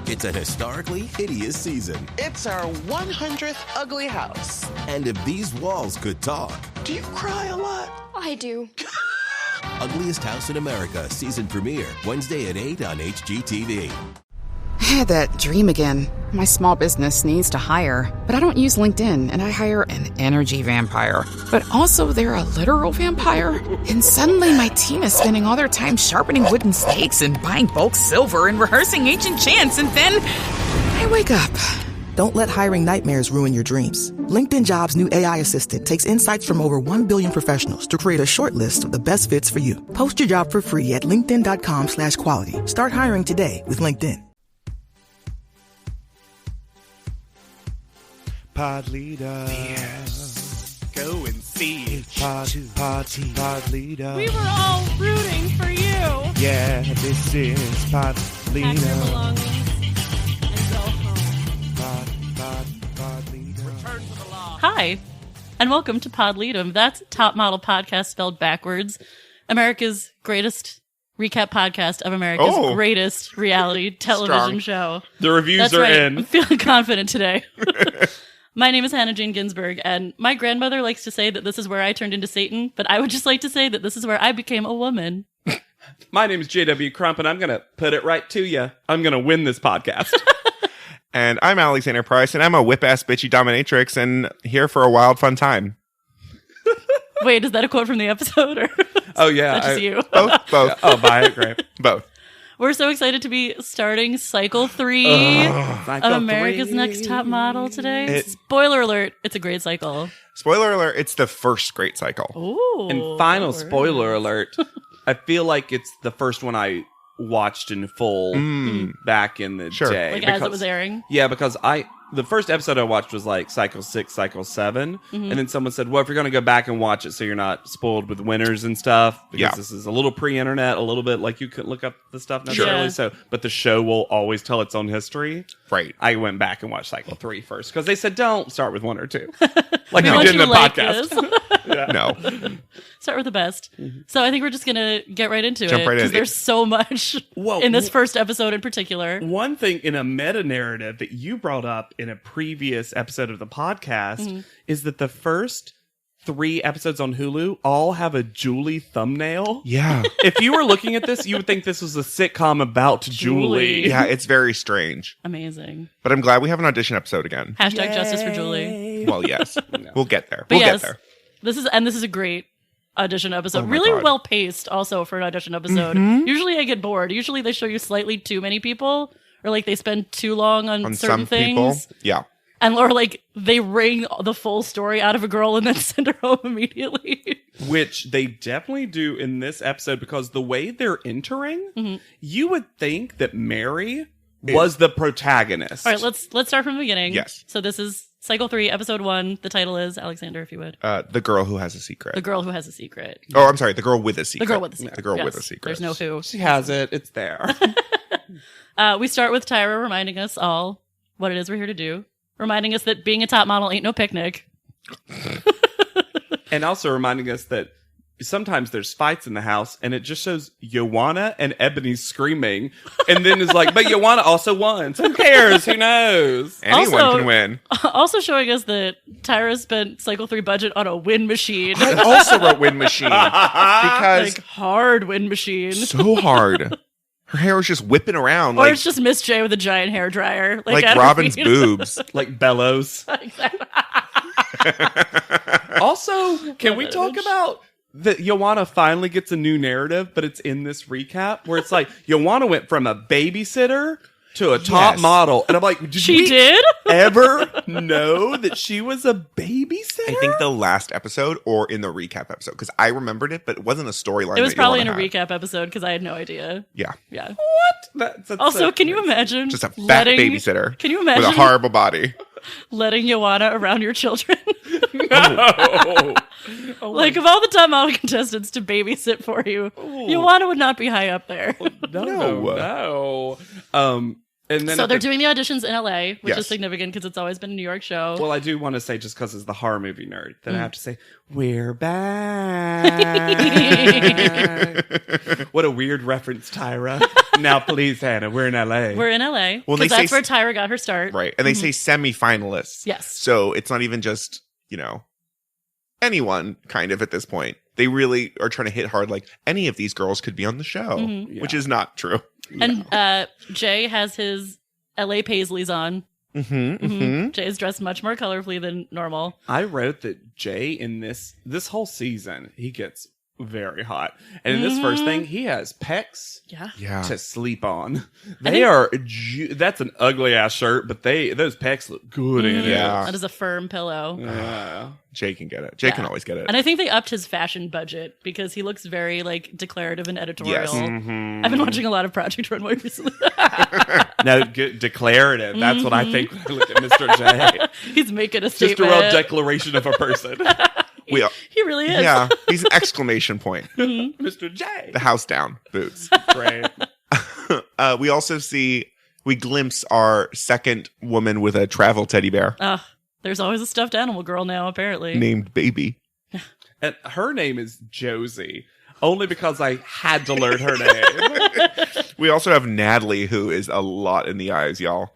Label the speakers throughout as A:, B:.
A: It's a historically hideous season.
B: It's our 100th ugly house.
A: And if these walls could talk...
B: Do you cry a lot?
C: I do.
A: Ugliest House in America season premiere Wednesday at 8 on HGTV.
D: I had that dream again. My small business needs to hire, but I don't use LinkedIn, and I hire an energy vampire. But also they're a literal vampire. And suddenly my team is spending all their time sharpening wooden stakes and buying bulk silver and rehearsing ancient chants, and then I wake up.
E: Don't let hiring nightmares ruin your dreams. LinkedIn Jobs' new AI assistant takes insights from over 1 billion professionals to create a short list of the best fits for you. Post your job for free at linkedin.com/quality. Start hiring today with LinkedIn.
F: Pod leader.
G: Yes. Go and see.
F: Pod leader.
H: We were all rooting for you.
F: Yeah, this is Pod leader.
H: Pack your belongings and go home.
F: Pod leader.
G: Return to the law.
H: Hi, and welcome to Pod Leadum. That's Top Model Podcast spelled backwards. America's greatest recap podcast of America's greatest reality television show.
G: The reviews
H: That's
G: are
H: right.
G: in.
H: I'm feeling confident today. My name is Hannah Jane Ginsburg, and my grandmother likes to say that this is where I turned into Satan, but I would just like to say that this is where I became a woman.
G: My name is J.W. Crump, and I'm going to put it right to you. I'm going to win this podcast.
F: And I'm Alexander Price, and I'm a whip-ass bitchy dominatrix, and here for a wild fun time.
H: Wait, is that a quote from the episode? Or
G: Oh, yeah.
H: that's just you?
F: Both.
G: Yeah. Oh, bye. Great.
F: Both.
H: We're so excited to be starting Cycle 3 of
G: Cycle
H: America's
G: 3.
H: Next Top Model today. Spoiler alert, it's a great cycle.
F: Spoiler alert, it's the first great cycle.
H: Ooh.
G: And final spoiler alert, I feel like it's the first one I watched in full back in the day.
H: Like as it was airing?
G: Yeah, because the first episode I watched was like Cycle 6, Cycle 7. And then someone said, well, if you're going to go back and watch it so you're not spoiled with winners and stuff, because this is a little pre-internet, a little bit like you couldn't look up the stuff necessarily.
H: Yeah.
G: So, but the show will always tell its own history.
F: Right.
G: I went back and watched Cycle 3 first because they said, don't start with 1 or 2. Like
H: We
G: you
H: want
G: did in
H: you
G: the
H: to like
G: podcast.
H: this.
F: No.
H: Start with the best. So I think we're just going to get right into
F: Jump
H: it.
F: right in.
H: Because there's so much
G: Whoa.
H: in this first episode in particular.
G: One thing in a meta narrative that you brought up in a previous episode of the podcast is that the first 3 episodes on Hulu all have a Julie thumbnail.
F: Yeah.
G: If you were looking at this, you would think this was a sitcom about Julie.
F: Yeah, it's very strange.
H: Amazing.
F: But I'm glad we have an audition episode again.
H: Hashtag justice for Julie.
F: Well, yes. We'll get there.
H: But
F: We'll
H: yes,
F: get there.
H: this is a great audition episode.
F: Oh my
H: Really
F: God.
H: well paced also for an audition episode. Usually I get bored. Usually they show you slightly too many people, or like they spend too long on certain
F: some
H: things.
F: people. Yeah.
H: And or like they wring the full story out of a girl and then send her home immediately.
G: Which they definitely do in this episode because the way they're entering, you would think that Mary was the protagonist.
H: All right, let's start from the beginning.
F: Yes.
H: So this is Cycle 3, Episode 1. The title is, Alexander, if you would.
F: The girl who has a secret.
H: The Girl Who Has a Secret.
F: Oh, I'm sorry. The girl with a secret.
H: The Girl with a Secret.
F: The girl
H: Yes.
F: with a secret.
H: There's no who.
G: She has it. It's there.
H: We start with Tyra reminding us all what it is we're here to do. Reminding us that being a top model ain't no picnic.
G: And also reminding us that sometimes there's fights in the house and it just shows Joanna and Ebony screaming and then is like, but Joanna also won. So who cares? Who knows?
F: Anyone
H: Also-
F: can win.
H: Also showing us that Tyra spent Cycle 3 budget on a wind machine.
F: I also wrote Wind Machine because
H: Like hard wind machine.
F: so hard. Her hair was just whipping around
H: Or
F: like
H: it's just Miss J with a giant hair dryer.
F: like
H: at her
F: Robin's
H: feet.
F: boobs.
G: Like bellows.
H: Exactly.
G: Also, can we talk about that Joanna finally gets a new narrative, but it's in this recap where it's like Joanna went from a babysitter to a top
F: Yes.
G: model. And I'm like, did
H: She
G: we
H: did?
G: ever know that she was a babysitter?
F: I think the last episode or in the recap episode because I remembered it, but it wasn't a storyline.
H: It was
F: that
H: probably in a
F: Joanna had.
H: recap episode because I had no idea.
F: Yeah,
H: Yeah.
G: That's
H: Also,
G: so
H: can you imagine
F: just a fat
H: letting,
F: babysitter.
H: Can you
F: with
H: imagine
F: a horrible body.
H: letting Joanna around your children?
G: No.
H: Like, of all the top model contestants to babysit for you, Joanna would not be high up there.
G: No. And then
H: So they're doing the auditions in LA, which
F: Yes.
H: is significant because it's always been a New York show.
G: Well, I do want to say, just because it's the horror movie nerd, that I have to say, we're back. What a weird reference, Tyra. Now, please, Hannah, we're in LA.
H: We're in LA.
F: Well,
H: because that's where Tyra got her start.
F: Right. And they say semi-finalists.
H: Yes.
F: So it's not even just, anyone kind of at this point. They really are trying to hit hard. Like, any of these girls could be on the show, which is not true.
H: And Jay has his LA Paisleys on. Jay's dressed much more colorfully than normal.
G: I wrote that Jay in this whole season, he gets very hot. And in this first thing, he has pecs to sleep on. That's an ugly ass shirt, but those pecs look good in it.
H: That is a firm pillow.
G: Yeah.
F: Jay can get it. Jay can always get it.
H: And I think they upped his fashion budget because he looks very declarative and editorial.
F: Yes.
H: I've been watching a lot of Project Runway recently.
G: No, declarative. That's what I think when I look at Mr. J.
H: He's making a statement.
G: Just a real declaration of a person.
H: He really is.
F: Yeah, he's an exclamation point.
G: Mr. J.
F: The house down boots.
G: Great.
F: We also we glimpse our second woman with a travel teddy bear.
H: There's always a stuffed animal girl now, apparently.
F: Named Baby.
G: And her name is Josie. Only because I had to learn her name.
F: We also have Natalie, who is a lot in the eyes, y'all.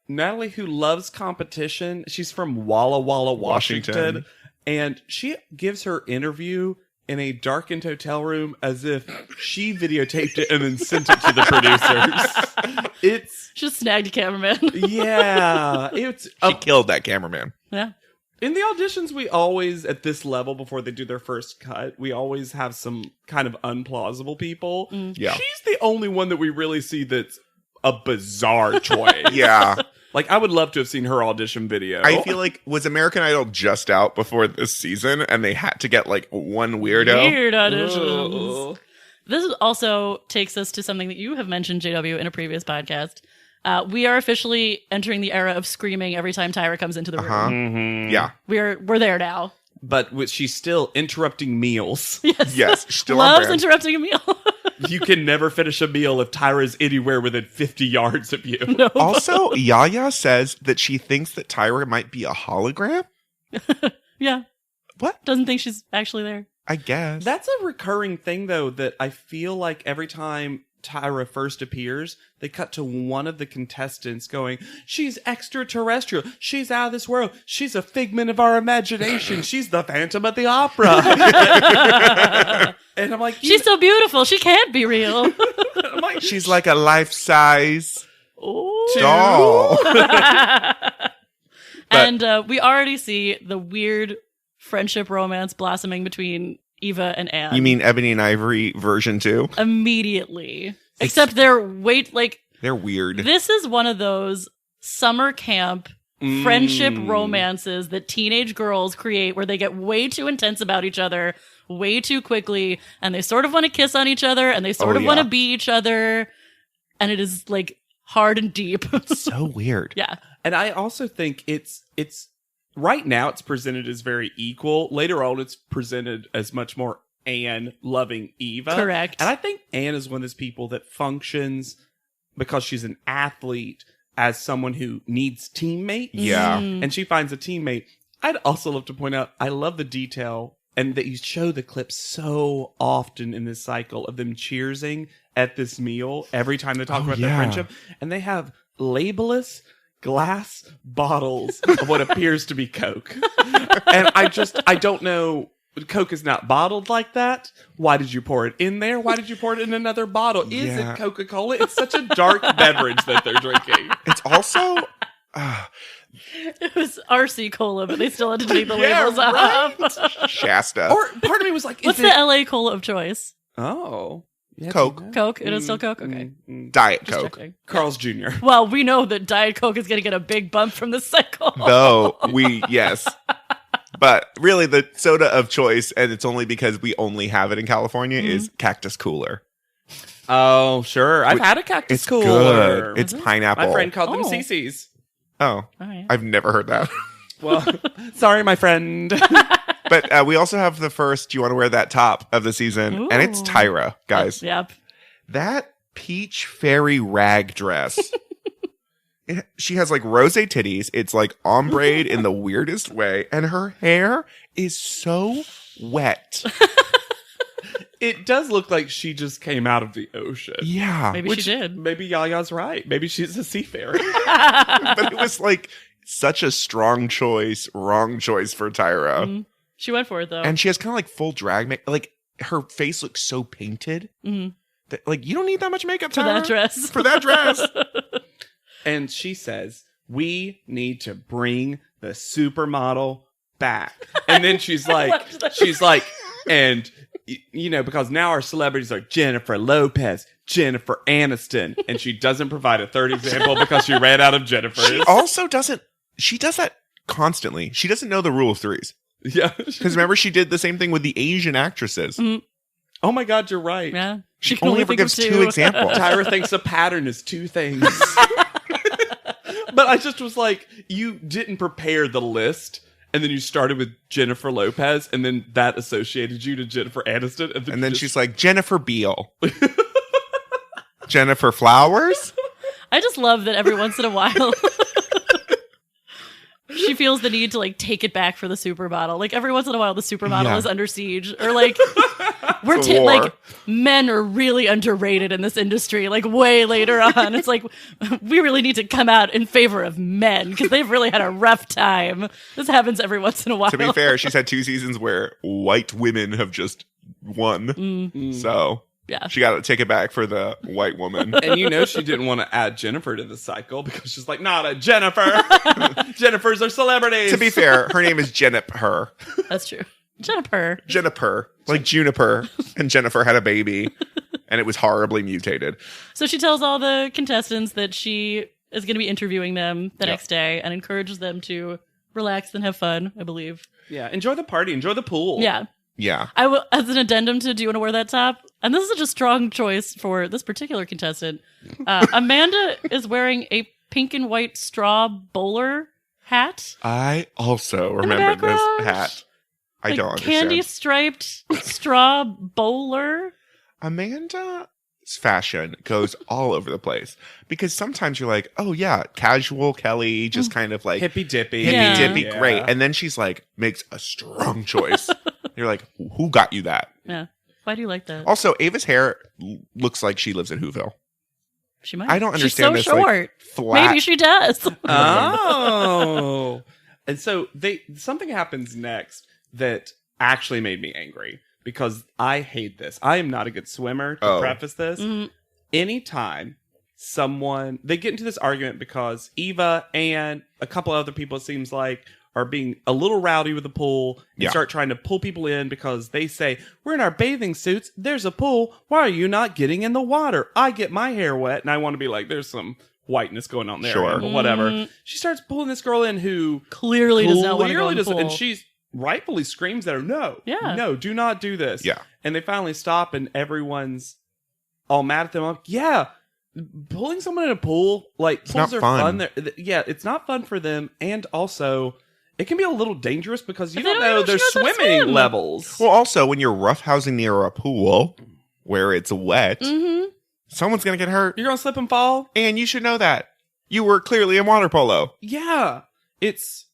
G: Natalie, who loves competition. She's from Walla Walla, Washington. And she gives her interview in a darkened hotel room as if she videotaped it and then sent it to the producers. It's
H: just snagged a cameraman.
G: Yeah.
F: She killed that cameraman.
H: Yeah.
G: In the auditions, we always, at this level, before they do their first cut, we always have some kind of unplausible people.
F: Yeah.
G: She's the only one that we really see that's a bizarre choice.
F: Yeah.
G: Like, I would love to have seen her audition video.
F: I feel like, was American Idol just out before this season and they had to get one weirdo?
H: Weird auditions. This also takes us to something that you have mentioned, JW, in a previous podcast. We are officially entering the era of screaming every time Tyra comes into the room.
F: Yeah.
H: We're there now.
G: But she's still interrupting meals.
F: Yes. Still
H: loves interrupting a meal.
G: You can never finish a meal if Tyra's anywhere within 50 yards of you.
H: Nope.
F: Also, Yaya says that she thinks that Tyra might be a hologram.
H: Yeah.
F: What?
H: Doesn't think she's actually there.
F: I guess.
G: That's a recurring thing, though, that I feel like every time Tyra first appears, they cut to one of the contestants going, she's extraterrestrial. She's out of this world. She's a figment of our imagination. She's the Phantom of the Opera. And I'm like,
H: she's so beautiful. She can't be real.
F: I'm like, she's like a life-size doll.
H: And we already see the weird friendship romance blossoming between Eva and Anne.
F: You mean Ebony and Ivory version 2?
H: Immediately. Except they're
F: they're weird.
H: This is one of those summer camp friendship romances that teenage girls create where they get way too intense about each other way too quickly, and they sort of want to kiss on each other, and they sort of want to be each other, and it is hard and deep.
F: So weird.
H: Yeah.
G: And I also think it's right now it's presented as very equal. Later on, it's presented as much more Anne loving Eva.
H: Correct.
G: And I think Anne is one of those people that functions because she's an athlete as someone who needs teammates.
F: Yeah.
G: And she finds a teammate. I'd also love to point out, I love the detail and that you show the clip so often in this cycle of them cheersing at this meal every time they talk about their friendship. And they have labelless glass bottles of what appears to be Coke. And I don't know. Coke is not bottled like that. Why did you pour it in there? Why did you pour it in another bottle? Is it Coca-Cola? It's such a dark beverage that they're drinking.
F: It's also...
H: It was RC Cola, but they still had to take the labels off.
F: Shasta.
G: Or part of me was like,
H: what's the LA Cola of choice?
G: Oh.
F: Coke.
H: Coke? It is still Coke? Okay.
F: Diet
H: Just
F: Coke.
H: checking.
G: Carl's Jr.
H: Well, we know that Diet Coke is going to get a big bump from this cycle.
F: Though, yes. But really, the soda of choice, and it's only because we only have it in California, is Cactus Cooler.
G: Oh, sure. I've had a Cactus Cooler.
F: Good. It's pineapple.
G: My friend called them CC's.
F: Oh.
H: All right.
F: I've never heard that.
G: Well, sorry, my friend.
F: But we also have the first, do you want to wear that top of the season?
H: Ooh.
F: And it's Tyra, guys.
H: Yep.
F: That peach fairy rag dress. She has rose titties. It's ombre in the weirdest way. And her hair is so wet.
G: It does look like she just came out of the ocean.
F: Yeah.
H: Maybe she did.
G: Maybe Yaya's right. Maybe she's a seafarer.
F: But it was like such a strong choice, wrong choice for Tyra.
H: Mm-hmm. She went for it, though.
F: And she has kind of like full drag like her face looks so painted.
H: Mm-hmm.
F: That, like, you don't need that much makeup,
H: For
F: Tyra.
H: that dress.
F: For that dress.
G: And she says, we need to bring the supermodel back. And then she's like, and you know, because now our celebrities are Jennifer Lopez, Jennifer Aniston, and she doesn't provide a third example because she ran out of Jennifer's.
F: She also doesn't, she does that constantly. She doesn't know the rule of threes.
G: Yeah.
F: Because remember, she did the same thing with the Asian actresses.
H: Mm-hmm.
G: Oh my God, you're right.
H: Yeah.
F: She
H: can
F: only ever
H: think of
F: gives two examples.
G: Tyra thinks a pattern is two things. But I just was like, you didn't prepare the list, and then you started with Jennifer Lopez, and then that associated you to Jennifer Aniston.
F: And then she's like, Jennifer Beal. Jennifer Flowers?
H: I just love that every once in a while she feels the need to like take it back for the supermodel. Like every once in a while the supermodel is under siege, or like like men are really underrated in this industry, like way later on. It's like we really need to come out in favor of men because they've really had a rough time. This happens every once in a while.
F: To be fair, she's had 2 seasons where white women have just won. So
H: yeah,
F: she got to take it back for the white woman.
G: And you know she didn't want to add Jennifer to the cycle because she's like, not a Jennifer. Jennifers are celebrities.
F: To be fair, her name is Jennifer.
H: That's true. Jennifer.
F: Like Juniper. And Jennifer had a baby. And it was horribly mutated.
H: So she tells all the contestants that she is going to be interviewing them the next day and encourages them to relax and have fun, I believe.
G: Yeah, enjoy the party. Enjoy the pool.
H: Yeah.
F: Yeah.
H: I will, as an addendum to do you want to wear that top? And this is such a strong choice for this particular contestant. Amanda is wearing a pink and white straw bowler hat.
F: I also remember this hat. I don't understand.
H: Candy striped straw bowler.
F: Amanda's fashion goes all over the place because sometimes you're like, oh yeah, casual Kelly, just kind of like
G: hippy dippy,
F: yeah. Great. And then she's like, makes a strong choice. You're like, who got you that?
H: Yeah. Why do you like that?
F: Also, Ava's hair looks like she lives in Whoville.
H: She might.
F: I don't understand
H: She's so
F: this.
H: short.
F: Like, flat.
H: Maybe she does.
G: Oh. And so something happens next that actually made me angry because I hate this. I am not a good swimmer, to preface this. Mm-hmm. Anytime they get into this argument because Eva and a couple other people, it seems like, are being a little rowdy with the pool and start trying to pull people in because they say, we're in our bathing suits, there's a pool, why are you not getting in the water? I get my hair wet, and I want to be like, there's some whiteness going on there,
F: sure,
G: or whatever. She starts pulling this girl in who
H: clearly does not want to go in the pool.
G: And she rightfully screams at her, no, do not do this.
F: Yeah. And
G: they finally stop, and everyone's all mad at them. I'm like, yeah, pulling someone in a pool, like, pools are fun. There. Yeah, it's not fun for them, and also it can be a little dangerous because you don't know their swimming levels.
F: Well, also, when you're roughhousing near a pool where it's wet, someone's going to get hurt.
G: You're going to slip and fall.
F: And you should know that. You were clearly in water polo.
G: Yeah. It's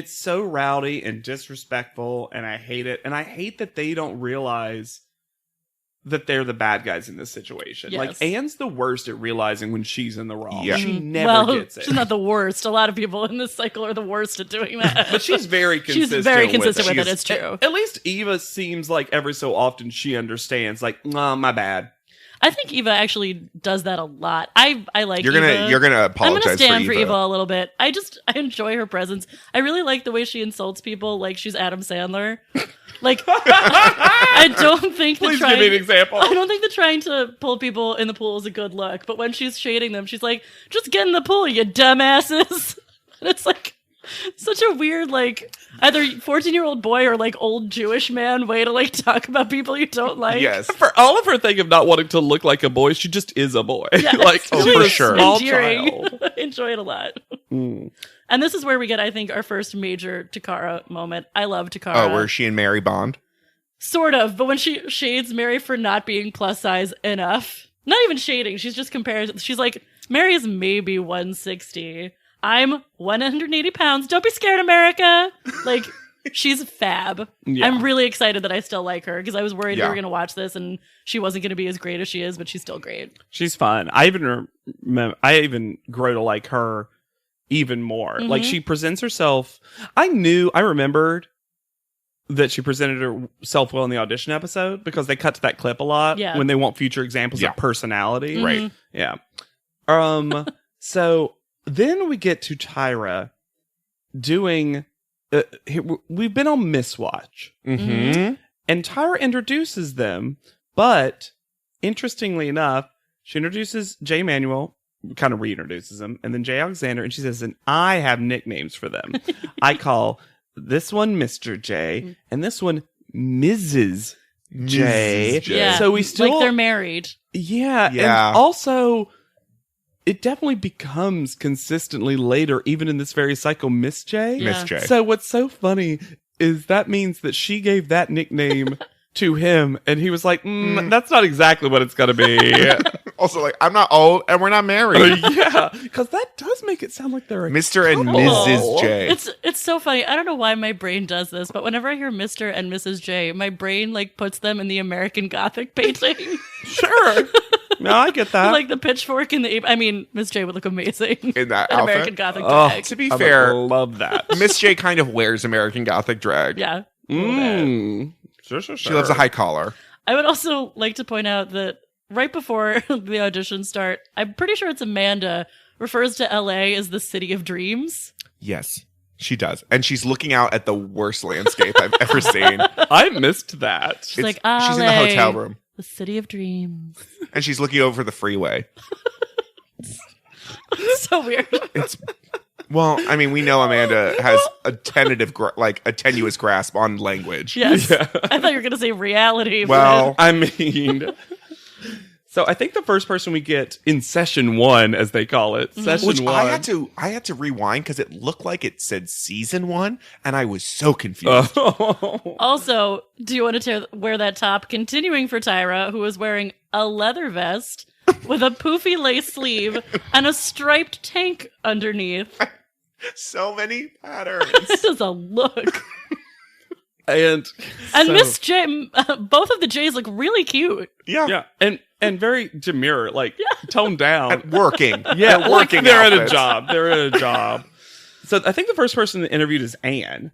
G: so rowdy and disrespectful, and I hate it. And I hate that they don't realize that they're the bad guys in this situation.
H: Yes.
G: Like, Anne's the worst at realizing when she's in the wrong.
F: Yeah.
G: She never gets it.
H: She's not the worst. A lot of people in this cycle are the worst at doing that.
G: But she's very consistent.
H: She's very consistent with it. It's true.
G: At least Eva seems like every so often she understands. Like, my bad.
H: I think Eva actually does that a lot. I like
F: Eva. You're gonna apologize.
H: I'm gonna stand for Eva a little bit. I enjoy her presence. I really like the way she insults people like she's Adam Sandler. Like, I don't think
G: Please give me an example.
H: I don't think that trying to pull people in the pool is a good look. But when she's shading them, she's like, "Just get in the pool, you dumbasses." And it's like such a weird, like, either 14-year-old boy or like old Jewish man way to like talk about people you don't like.
F: Yes.
G: For all of her thing of not wanting to look like a boy, she just is a boy.
H: Yeah,
G: like,
F: for
G: she's
F: sure.
G: a small
H: Endearing.
G: child.
H: I enjoy it a lot. And this is where we get, I think, our first major Takara moment. I love Takara.
F: Oh, where she and Mary bond?
H: Sort of, but when she shades Mary for not being plus size enough. Not even shading, she's just comparing. She's like, Mary is maybe 160. I'm 180 pounds. Don't be scared, America. Like, She's fab.
G: Yeah.
H: I'm really excited that I still like her because I was worried we
F: Yeah.
H: were going to watch this and she wasn't going to be as great as she is, but she's still great.
G: She's fun. I even grow to like her even more. Like she presents herself. I remembered that she presented herself well in the audition episode because they cut to that clip a lot when they want future examples of personality.
F: Right.
G: Yeah. So then we get to Tyra doing. We've been on Miss Watch,
F: Mm-hmm.
G: and Tyra introduces them, but interestingly enough, she introduces Jay Manuel, kind of reintroduces him, and then Jay Alexander, and she says, and I have nicknames for them. I call this one Mr. J, and this one Mrs. J.
H: Yeah.
G: So we still
H: like they're married.
G: Yeah.
F: Yeah.
G: And also, it definitely becomes consistently later, even in this very cycle, Miss J.
H: Yeah.
F: Miss J.
G: So what's so funny is that means that she gave that nickname to him, and he was like, that's not exactly what it's going to be.
F: Also, like, I'm not old and we're not married.
G: Yeah, because that does make it sound like they're a
F: Mr. and
G: couple.
F: Mrs. J.
H: It's so funny. I don't know why my brain does this, but whenever I hear Mr. and Mrs. J, my brain like puts them in the American Gothic painting.
G: Sure. No, I get that.
H: Like the pitchfork and the. I mean, Miss J would look amazing
F: In that
H: an
F: outfit?
H: American Gothic
G: Oh,
H: drag.
F: To be
G: I would
F: fair,
G: love that.
F: Miss J kind of wears American Gothic drag.
H: Yeah. a little bit.
G: Sure.
F: She loves a high collar.
H: I would also like to point out that right before the auditions start, I'm pretty sure it's Amanda refers to LA as the city of dreams.
F: Yes, she does. And she's looking out at the worst landscape I've ever seen.
G: I missed that.
H: She's like, LA,
F: she's in the hotel room.
H: the city of dreams.
F: And she's looking over the freeway.
H: So weird.
F: Well, I mean, we know Amanda has a a tenuous grasp on language.
H: Yes. I thought you were going to say reality. but-
F: Well,
G: I mean, so I think the first person we get in session 1, as they call it, session
F: which
G: 1.
F: I had to rewind because it looked like it said season 1, and I was so confused.
H: Also, do you want to wear that top? Continuing for Tyra, who is wearing a leather vest with a poofy lace sleeve and a striped tank underneath.
F: So many patterns.
H: This is a look.
G: and
H: Miss J, both of the J's look really cute.
F: Yeah.
G: and very demure, like toned down.
F: At working.
G: Yeah,
F: At
G: like
F: working
G: they're at a
F: outfits.
G: job. They're at a job. So I think the first person that interviewed is Anne,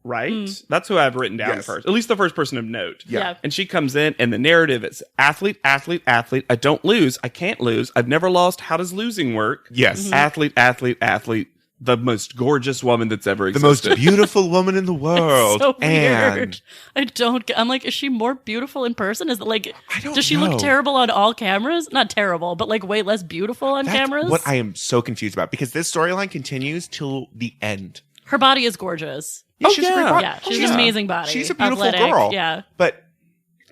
G: right? That's who I've written down
F: Yes.
G: first. At least the first person of note.
H: Yeah.
G: And she comes in, and the narrative is athlete, athlete, athlete. I don't lose. I can't lose. I've never lost. How does losing work?
F: Yes.
G: Athlete, athlete, athlete. The most gorgeous woman that's ever
F: The
G: existed.
F: most beautiful woman in the world.
H: So weird.
F: And
H: I don't. I'm like, is she more beautiful in person? Is it like?
F: I don't
H: Does she
F: know.
H: look terrible on all cameras? Not terrible, but like way less beautiful on
F: that's
H: cameras.
F: what I am so confused about because this storyline continues till the end.
H: Her body is gorgeous.
F: Yeah, she's a great body.
H: Yeah, she's an amazing body.
F: She's a beautiful
H: Athletic,
F: girl.
H: Yeah.
F: But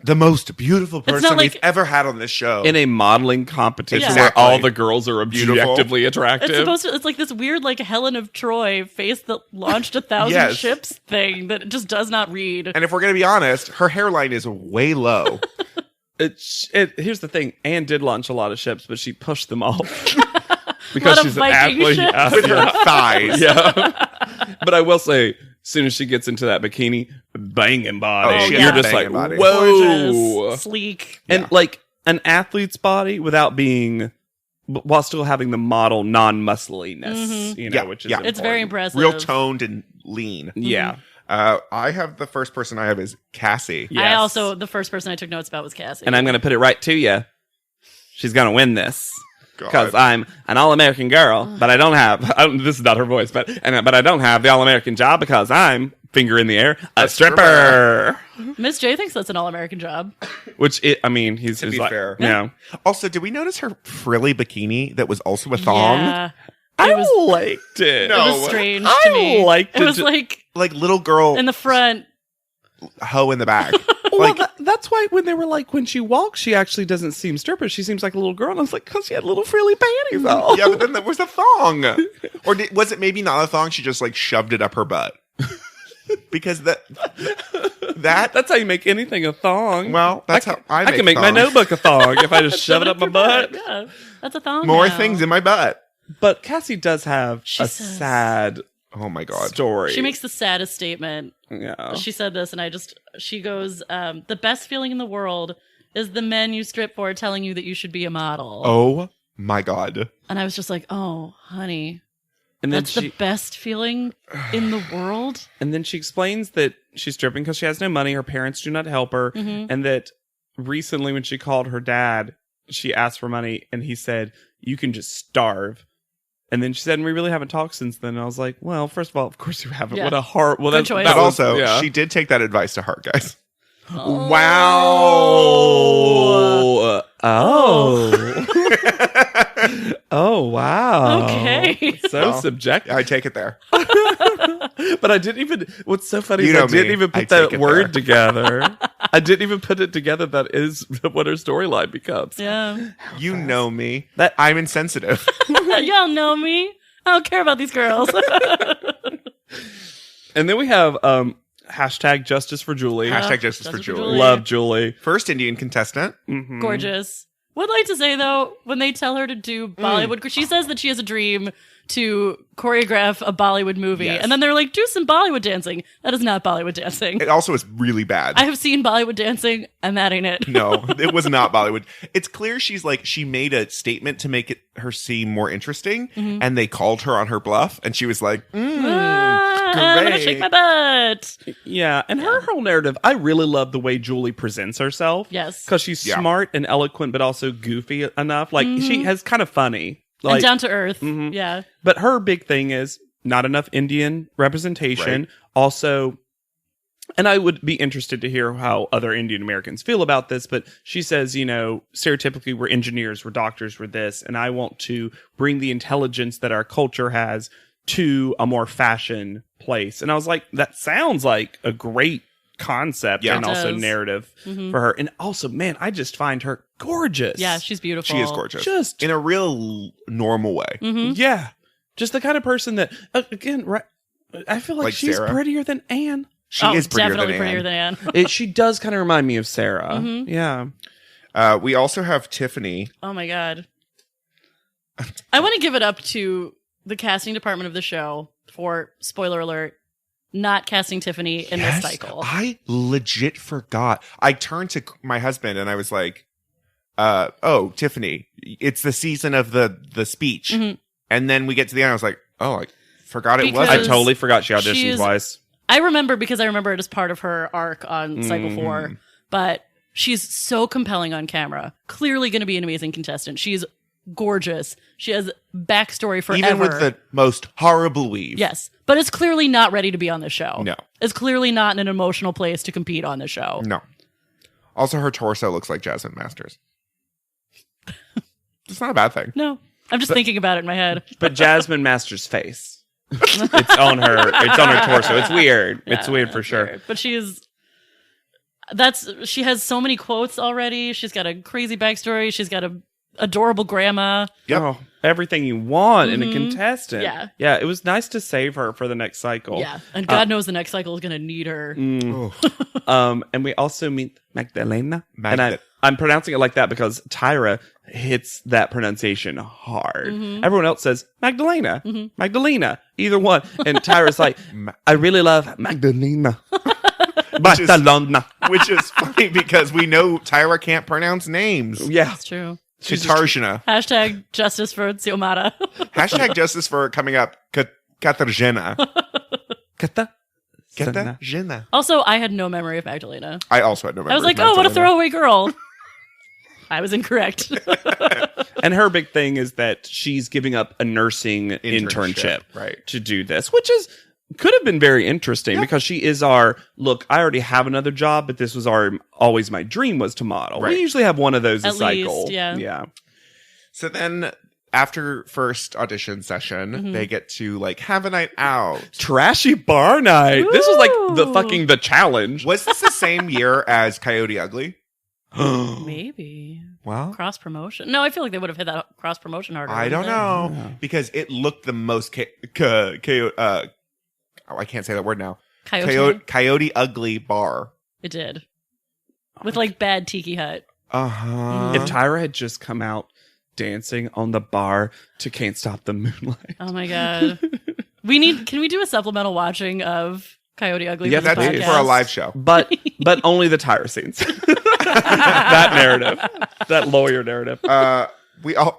F: the most beautiful
H: not
F: person
H: like-
F: we've ever had on this show.
G: in a modeling competition
H: Yeah.
G: where
F: Exactly.
G: all the girls are objectively attractive.
H: It's supposed to. It's like this weird, like Helen of Troy face that launched 1,000
F: Yes.
H: ships thing that just does not read.
F: And if we're going to be honest, her hairline is way low.
G: Here's the thing: Anne did launch a lot of ships, but she pushed them off
H: Lot
G: because
H: of
G: she's an
H: Viking
G: athlete.
H: ships.
F: With her thighs.
G: Yeah, but I will say, as soon as she gets into that bikini, banging body,
F: Oh,
H: she
G: you're
H: has a
G: just like,
F: banging body.
G: whoa,
H: Gorgeous, sleek.
G: and like an athlete's body without being, while still having the model non-muscliness, you know,
F: Yeah,
G: which is
F: yeah.
H: It's very
G: important.
H: impressive.
F: Real toned and lean.
G: Yeah.
F: I have the first person I have is Cassie.
G: Yes.
H: I also the first person I took notes about was Cassie.
G: And I'm going to put it right to you. She's going to win this. Because
F: God.
G: I'm an all-American girl, but I don't have, this is not her voice, but I don't have the all-American job because I'm, finger in the air, a stripper.
H: Miss J thinks that's an all-American job.
G: Which, he's
F: be
G: like,
F: fair.
G: yeah.
F: Also, did we notice her frilly bikini that was also a thong?
H: Yeah,
G: I
H: was-
G: liked it.
F: No.
H: it was strange
G: I
H: to me.
G: liked
H: it
G: it
H: was
G: ju-
H: like
F: Like little girl
H: in the front.
F: hoe in the back.
G: Well,
F: Like,
G: that's why when they were like, when she walks, she actually doesn't seem stripper. She seems like a little girl. And I was like, because she had little frilly panties on.
F: yeah, but then there was a thong. Or was it maybe not a thong? She just like shoved it up her butt. Because that
G: That's how you make anything a thong.
F: well, that's how
G: I can make my
F: thongs.
G: notebook a thong if I just shove it up my
H: your
G: butt.
H: Yeah, that's a thong.
F: More
H: now.
F: things in my butt.
G: But Cassie does have
H: She
G: a
H: says-
G: sad
F: Oh my God.
G: story.
H: She makes the saddest statement.
G: Yeah.
H: She said this, and she goes, the best feeling in the world is the men you strip for telling you that you should be a model.
F: Oh my God.
H: And I was just like, oh, honey.
G: And then
H: That's the best feeling in the world.
G: And then she explains that she's stripping because she has no money. Her parents do not help her. And that recently when she called her dad, she asked for money and he said, you can just starve. And then she said, and we really haven't talked since then. And I was like, well, first of all, of course you haven't.
H: Yeah.
G: What a heart. Well,
H: Good choice.
F: But also,
G: yeah.
F: she did take that advice to heart, guys.
G: Wow. Oh, wow.
H: Okay.
G: So subjective.
F: I take it there.
G: But I didn't even, what's so funny
F: You
G: is
F: know
G: I didn't
F: me.
G: even
F: I
G: put that
F: take it
G: word
F: there.
G: together. I didn't even put it together. That is what her storyline becomes.
H: Yeah.
F: You know me.
G: That-
F: I'm insensitive.
H: Y'all know me. I don't care about these girls.
G: And then we have hashtag justice for Julie.
F: Hashtag justice for
H: Justice for
F: Julie.
H: Julie.
G: Love Julie.
F: First Indian contestant.
H: Gorgeous. Would like to say, though, when they tell her to do Bollywood, she says that she has a dream to choreograph a Bollywood movie.
F: Yes.
H: And then they're like, do some Bollywood dancing. That is not Bollywood dancing.
F: It also is really bad.
H: I have seen Bollywood dancing, and that ain't it.
F: No, it was not Bollywood. It's clear she made a statement to make her seem more interesting, and they called her on her bluff, and she was like,
H: I'm gonna
F: great.
H: shake my butt.
G: Yeah, and her whole narrative, I really love the way Julie presents herself.
H: Yes.
G: Because she's
F: Yeah.
G: smart and eloquent, but also goofy enough. Like, she has kind of funny. Like,
H: And down to earth. Yeah.
G: but her big thing is not enough Indian representation.
F: Right.
G: Also, and I would be interested to hear how other Indian Americans feel about this, but she says, you know, stereotypically we're engineers, we're doctors, we're this, and I want to bring the intelligence that our culture has to a more fashion place. And I was like, that sounds like a great concept
F: Yeah.
G: and
H: It
G: also
H: does.
G: narrative for her. And also, man, I just find her gorgeous.
H: Yeah, she's beautiful.
F: she is gorgeous.
G: Just-
F: in a real normal way.
G: Yeah. Just the kind of person that, again, right, I feel like,
F: Like
G: she's
F: Sarah?
G: prettier than Anne.
F: She is prettier
H: definitely
F: than
H: prettier
F: Anne.
H: than Anne.
G: She does kind of remind me of Sarah. Yeah.
F: We also have Tiffany.
H: Oh my god. I want to give it up to the casting department of the show for, spoiler alert, not casting Tiffany in this cycle.
F: I legit forgot. I turned to my husband and I was like, oh, Tiffany, it's the season of the speech. And then we get to the end. I was like, oh, I forgot it
H: Because-
G: I
F: was.
G: totally forgot she auditioned
H: She's-
G: twice.
H: I remember because I remember it as part of her arc on Cycle 4, but she's so compelling on camera. Clearly going to be an amazing contestant. She's gorgeous. She has backstory forever.
F: Even with the most horrible weave.
H: Yes, but it's clearly not ready to be on the show.
F: No.
H: It's clearly not in an emotional place to compete on the show.
F: No. Also, her torso looks like Jasmine Masters. It's not a bad thing.
H: No, I'm just thinking about it in my head.
G: But Jasmine Masters' face. It's on her torso. It's weird. It's weird for sure.
H: But she has so many quotes already. She's got a crazy backstory. She's got a adorable grandma.
F: Yep.
G: Oh, everything you want in a contestant.
H: Yeah.
G: Yeah, it was nice to save her for the next cycle.
H: Yeah, and God knows the next cycle is going to need her.
G: And we also meet Magdalena. And I'm pronouncing it like that because Tyra hits that pronunciation hard. Everyone else says Magdalena, Magdalena, either one. And Tyra's like, I really love Magdalena. Barcelona.
F: Which is funny because we know Tyra can't pronounce names.
G: Yeah.
H: That's true.
F: Katarzyna.
H: Hashtag justice for Xiomara.
F: Hashtag justice for coming up. Katarzyna.
G: Kata.
F: Katarzyna.
H: Also, I had no memory of Magdalena.
F: I also had no memory.
H: I was like,
F: of
H: oh, what a
F: Magdalena.
H: throwaway girl. I was incorrect.
G: And her big thing is that she's giving up a nursing internship
F: right.
G: to do this, which could have been very interesting because she is look, I already have another job, but this was always my dream was to model.
F: Right.
G: We usually have one of those a
H: At
G: cycle.
H: least, yeah.
G: Yeah.
F: So then after first audition session, they get to like have a night out.
G: Trashy bar night. This was like
H: Ooh.
G: the challenge.
F: Was this the same year as Coyote Ugly?
H: Maybe.
F: Well,
H: Cross promotion. No, I feel like they would have hit that cross promotion harder.
F: I don't
H: wouldn't
F: know because it looked the most I can't say that word now.
H: they? Coyote.
F: Coyote Ugly bar.
H: It did. With like bad tiki hut.
F: Uh-huh.
G: If Tyra had just come out dancing on the bar to Can't Stop the Moonlight.
H: Oh my God. Can we do a supplemental watching of Coyote Ugly?
G: Yes,
H: for the
F: That's
H: podcast?
F: for a live show.
G: But only the Tyra scenes. That narrative. That lawyer narrative.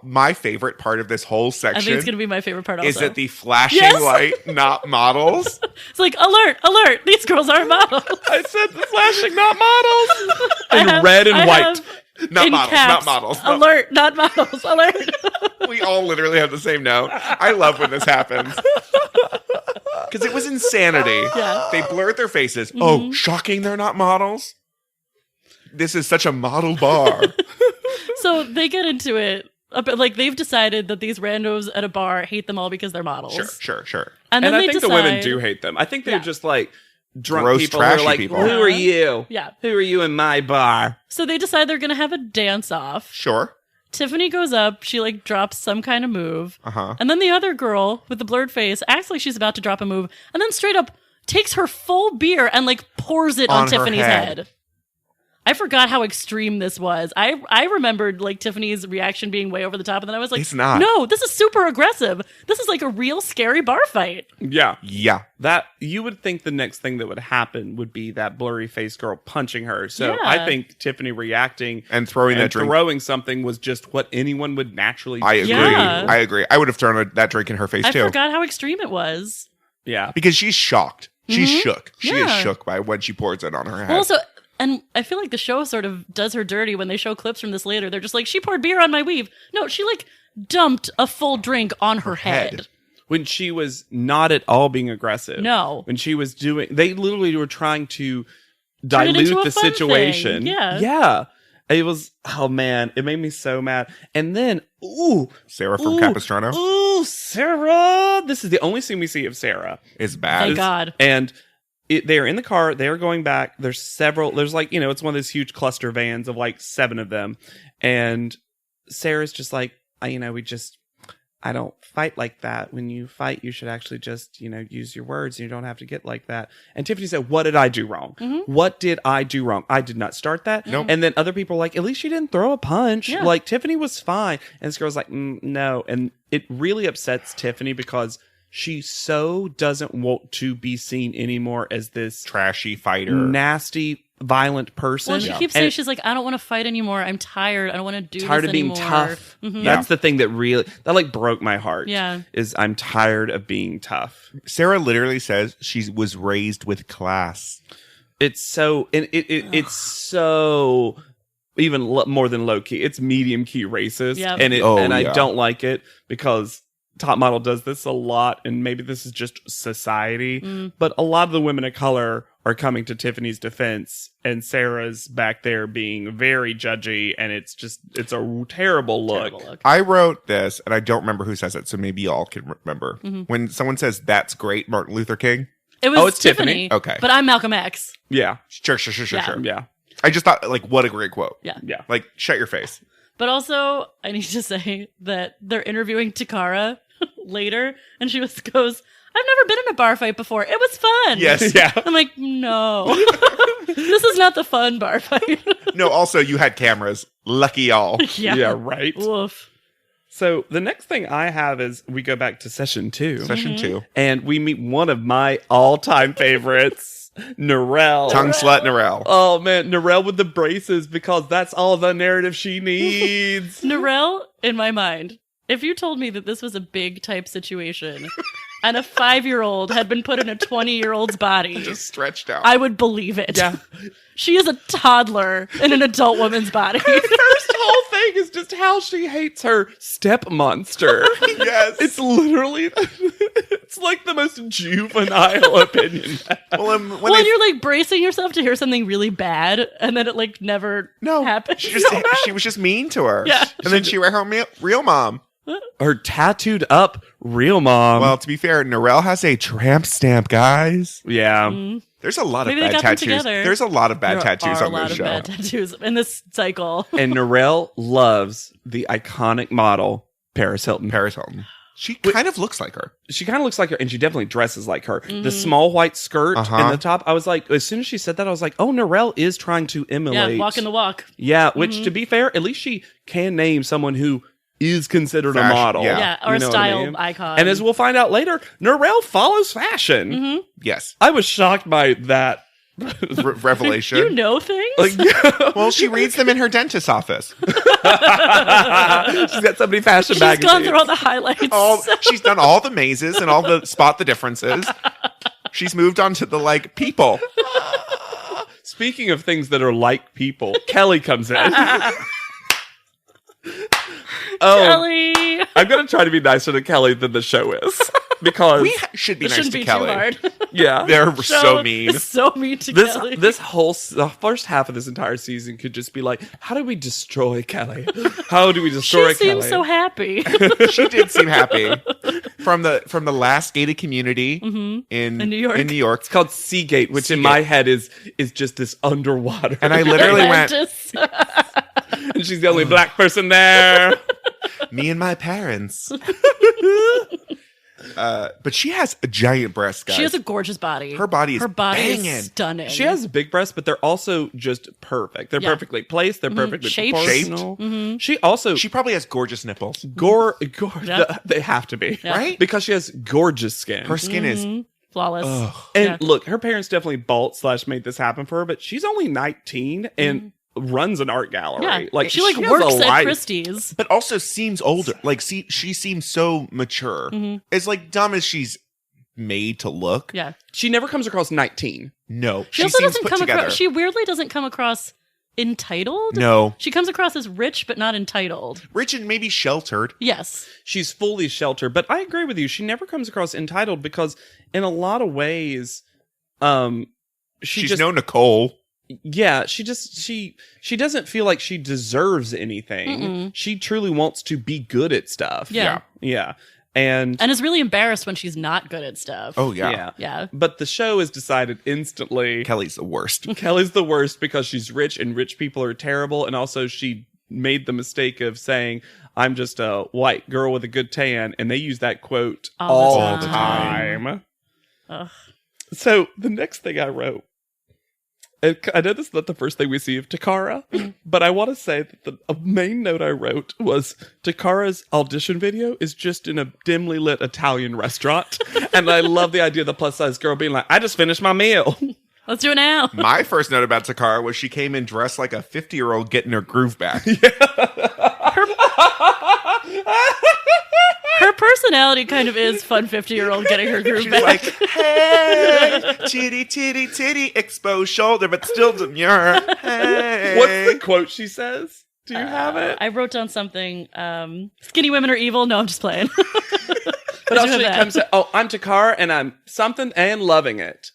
F: My favorite part of this whole
H: I
F: section
H: think it's going to be my favorite part also.
F: is that the flashing
H: Yes!
F: light, not models.
H: It's like, alert, alert, these girls aren't models.
G: I said the flashing, not models. In red and
H: I
G: white.
H: have
F: Not
H: in
F: models,
H: caps,
F: not models.
H: Alert, not models, alert.
F: We all literally have the same note. I love when this happens. Because it was insanity.
H: Yeah.
F: They blurred their faces. Oh, shocking, they're not models. This is such a model bar.
H: So they get into it. Like, they've decided that these randos at a bar hate them all because they're models.
F: Sure.
H: And then
G: I
H: they
G: think
H: decide,
G: the women do hate them. I think they're
H: Yeah.
G: just like drunk
F: Gross,
G: people who are
F: trashy
G: like,
F: people.
G: who are you?
H: Yeah.
G: Who are you in my bar?
H: So they decide they're going to have a dance off.
F: Sure.
H: Tiffany goes up. She, like, drops some kind of move.
F: Uh-huh.
H: And then the other girl with the blurred face acts like she's about to drop a move. And then straight up takes her full beer and, like, pours it on
F: On her
H: Tiffany's
F: head.
H: head. I forgot how extreme this was. I remembered, like, Tiffany's reaction being way over the top. And then I was like,
F: It's not.
H: No, this is super aggressive. This is like a real scary bar fight.
G: Yeah.
F: Yeah.
G: That you would think the next thing that would happen would be that blurry faced girl punching her. So
H: Yeah.
G: I think Tiffany reacting
F: And throwing that drink.
G: throwing something was just what anyone would naturally do.
F: I agree.
H: Yeah.
F: I agree. I would have thrown that drink in her face
H: I
F: too.
H: forgot how extreme it was.
G: Yeah.
F: Because she's shocked. She's shook. She is
H: Yeah.
F: shook by when she pours it on her head.
H: Well, also, and I feel like the show sort of does her dirty when they show clips from this later. They're just like, she poured beer on my weave. No, she, like, dumped a full drink on her head.
G: When she was not at all being aggressive.
H: No.
G: When she was they literally were trying to
H: Turn it into
G: dilute
H: a
G: the
H: fun
G: situation.
H: thing. Yeah.
G: Yeah. It was, oh man, it made me so mad. And then,
F: Sarah from Capistrano
G: Ooh, Sarah. This is the only scene we see of Sarah.
F: is bad.
H: Thank God.
G: And they're in the car. They're going back. There's like, it's one of those huge cluster vans of like 7 of them. And Sarah's just like, I don't fight like that. When you fight, you should actually just, use your words and you don't have to get like that. And Tiffany said, what did I do wrong? What did I do wrong? I did not start that.
F: Nope.
G: And then other people were like, at least she didn't throw a punch.
H: Yeah.
G: Like Tiffany was fine. And this girl's like, no. And it really upsets Tiffany because she so doesn't want to be seen anymore as this
F: Trashy fighter.
G: nasty, violent person.
H: Well, she keeps saying, she's like, I don't want to fight anymore. I'm tired. I don't want to do
G: tired
H: this
G: of being
H: anymore.
G: tough.
H: Mhm.
G: That's the thing that like broke my heart.
H: Yeah.
G: Is I'm tired of being tough.
F: Sarah literally says she was raised with class.
G: It's so, and it's so even more than low key. It's medium key racist,
H: Yep.
G: and
F: Yeah.
G: I don't like it because Top Model does this a lot, and maybe this is just society, but a lot of the women of color are coming to Tiffany's defense, and Sarah's back there being very judgy, and it's a terrible look.
H: Terrible look.
F: I wrote this, and I don't remember who says it, so maybe y'all can remember. When someone says, "That's great," Martin Luther King.
H: It was
G: it's Tiffany.
F: Okay.
H: But I'm Malcolm X.
G: Yeah,
F: Sure.
H: Yeah.
G: yeah,
F: I just thought, like, what a great quote.
H: Yeah.
G: yeah.
F: Like, shut your face.
H: But also, I need to say that they're interviewing Takara later, and she goes, I've never been in a bar fight before. It was fun.
F: Yes.
G: Yeah.
H: I'm like, no. This is not the fun bar fight.
F: No, also, you had cameras. Lucky y'all.
H: Yeah.
G: Yeah, right.
H: Woof.
G: So the next thing I have is we go back to session 2.
F: Session 2.
G: And we meet one of my all-time favorites, Narelle.
F: Tongue slut Narelle.
G: Oh, man. Narelle with the braces because that's all the narrative she needs.
H: Narelle, in my mind, if you told me that this was a big type situation and a 5-year-old had been put in a 20-year-old's body,
F: Just stretched out.
H: I would believe it.
G: Yeah.
H: She is a toddler in an adult woman's body.
G: First whole thing is just how she hates her step monster.
F: Yes.
G: It's literally, it's like the most juvenile opinion.
F: Well, when
H: Well,
F: they-
H: and you're like bracing yourself to hear something really bad, and then it like never happens.
F: she was just mean to her.
H: Yeah.
F: And then she went home real mom.
G: Her tattooed up real mom.
F: Well, to be fair, Narelle has a tramp stamp, guys.
G: yeah.
F: There's a lot
H: Maybe
F: of
H: they
F: bad
H: got them
F: tattoos.
H: together.
F: There's a lot of bad
H: There
F: tattoos
H: are
F: on
H: a lot
F: this
H: of
F: show.
H: bad tattoos in this cycle.
G: And Narelle loves the iconic model, Paris Hilton.
F: Paris Hilton. She kind of looks like her.
G: She kind of looks like her, and she definitely dresses like her. The small white skirt and the top, I was like, as soon as she said that, I was like, oh, Narelle is trying to emulate.
H: Yeah, walking the walk.
G: Yeah, which to be fair, at least she can name someone who is considered a
F: Fashion,
G: model.
F: yeah.
H: or
G: You
H: a
G: know what
H: style
G: I mean?
H: icon.
G: And as we'll find out later, Narelle follows fashion.
F: Yes.
G: I was shocked by that.
F: Revelation.
H: you know things.
G: Like,
F: Well, she reads them in her dentist's office.
G: she's got so many fashion
H: She's
G: magazines.
H: gone through all the highlights.
F: She's done all the mazes and all the spot the differences. She's moved on to the like people.
G: Speaking of things that are like people, Kelly comes in.
H: Kelly.
G: I'm going to try to be nicer to Kelly than the show is. Because,
F: We should be
H: It
F: nice
H: shouldn't
F: to
H: be
F: Kelly.
H: too hard.
G: yeah.
F: They're so mean.
H: It's so mean to Kelly.
G: The first half of this entire season could just be like, how do we destroy Kelly? How do we destroy
H: She
G: Kelly?
H: seems so happy.
F: She did seem happy from the last gated community in
H: New York.
F: In New York,
G: It's called Seagate, which in
F: Seagate.
G: my head is just this underwater.
F: and I literally went,
H: Atlantis.
G: and she's the only black person there.
F: me and my parents. But she has a giant breast, guys.
H: She has a gorgeous body.
F: Her body is banging.
H: is stunning.
G: She has big breasts, but they're also just perfect. They're
H: Yeah.
G: perfectly placed. They're perfectly
H: Shaped.
G: proportional. She also
F: She probably has gorgeous nipples.
H: Yeah.
G: they have to be
H: Yeah.
F: Right?
G: because she has gorgeous skin.
F: Her skin is
H: flawless.
G: and
H: Yeah.
G: look, her parents definitely made this happen for her, but she's only 19 and runs an art gallery.
H: Yeah,
G: Like
H: she
G: has
H: works
G: a
H: at
G: life.
H: Christie's.
F: but also seems older. Like, see, she seems so mature. As like dumb as she's made to look.
H: Yeah,
G: She never comes across 19.
F: No,
H: she also
F: seems
H: doesn't
F: put
H: come
F: together.
H: across. She weirdly doesn't come across entitled.
F: No,
H: She comes across as rich but not entitled.
F: rich and maybe sheltered.
H: Yes.
G: She's fully sheltered, but I agree with you. She never comes across entitled because in a lot of ways,
F: She's
G: just,
F: no Nicole.
G: yeah, she doesn't feel like she deserves anything. She truly wants to be good at stuff.
H: Yeah.
G: Yeah. And
H: is really embarrassed when she's not good at stuff.
F: Oh yeah.
H: Yeah.
G: But the show has decided instantly
F: Kelly's the worst.
G: Kelly's the worst because she's rich and rich people are terrible. And also she made the mistake of saying, I'm just a white girl with a good tan. And they use that quote all the time.
H: Ugh.
G: So the next thing I wrote, and I know this is not the first thing we see of Takara, but I want to say that a main note I wrote was Takara's audition video is just in a dimly lit Italian restaurant. And I love the idea of the plus size girl being like, I just finished my meal.
H: Let's do it now.
F: My first note about Takara was she came in dressed like a 50-year-old getting her groove back.
H: Her personality kind of is fun 50-year-old getting her groove
F: She's
H: back.
F: like, hey, titty, titty, titty, exposed shoulder, but still demure. Hey.
G: What's the quote she says? Do you have it?
H: I wrote down something. Skinny women are evil. No, I'm just playing.
G: But
H: I do
G: also
H: have
G: she
H: that.
G: comes to, I'm Takara and I'm something and loving it.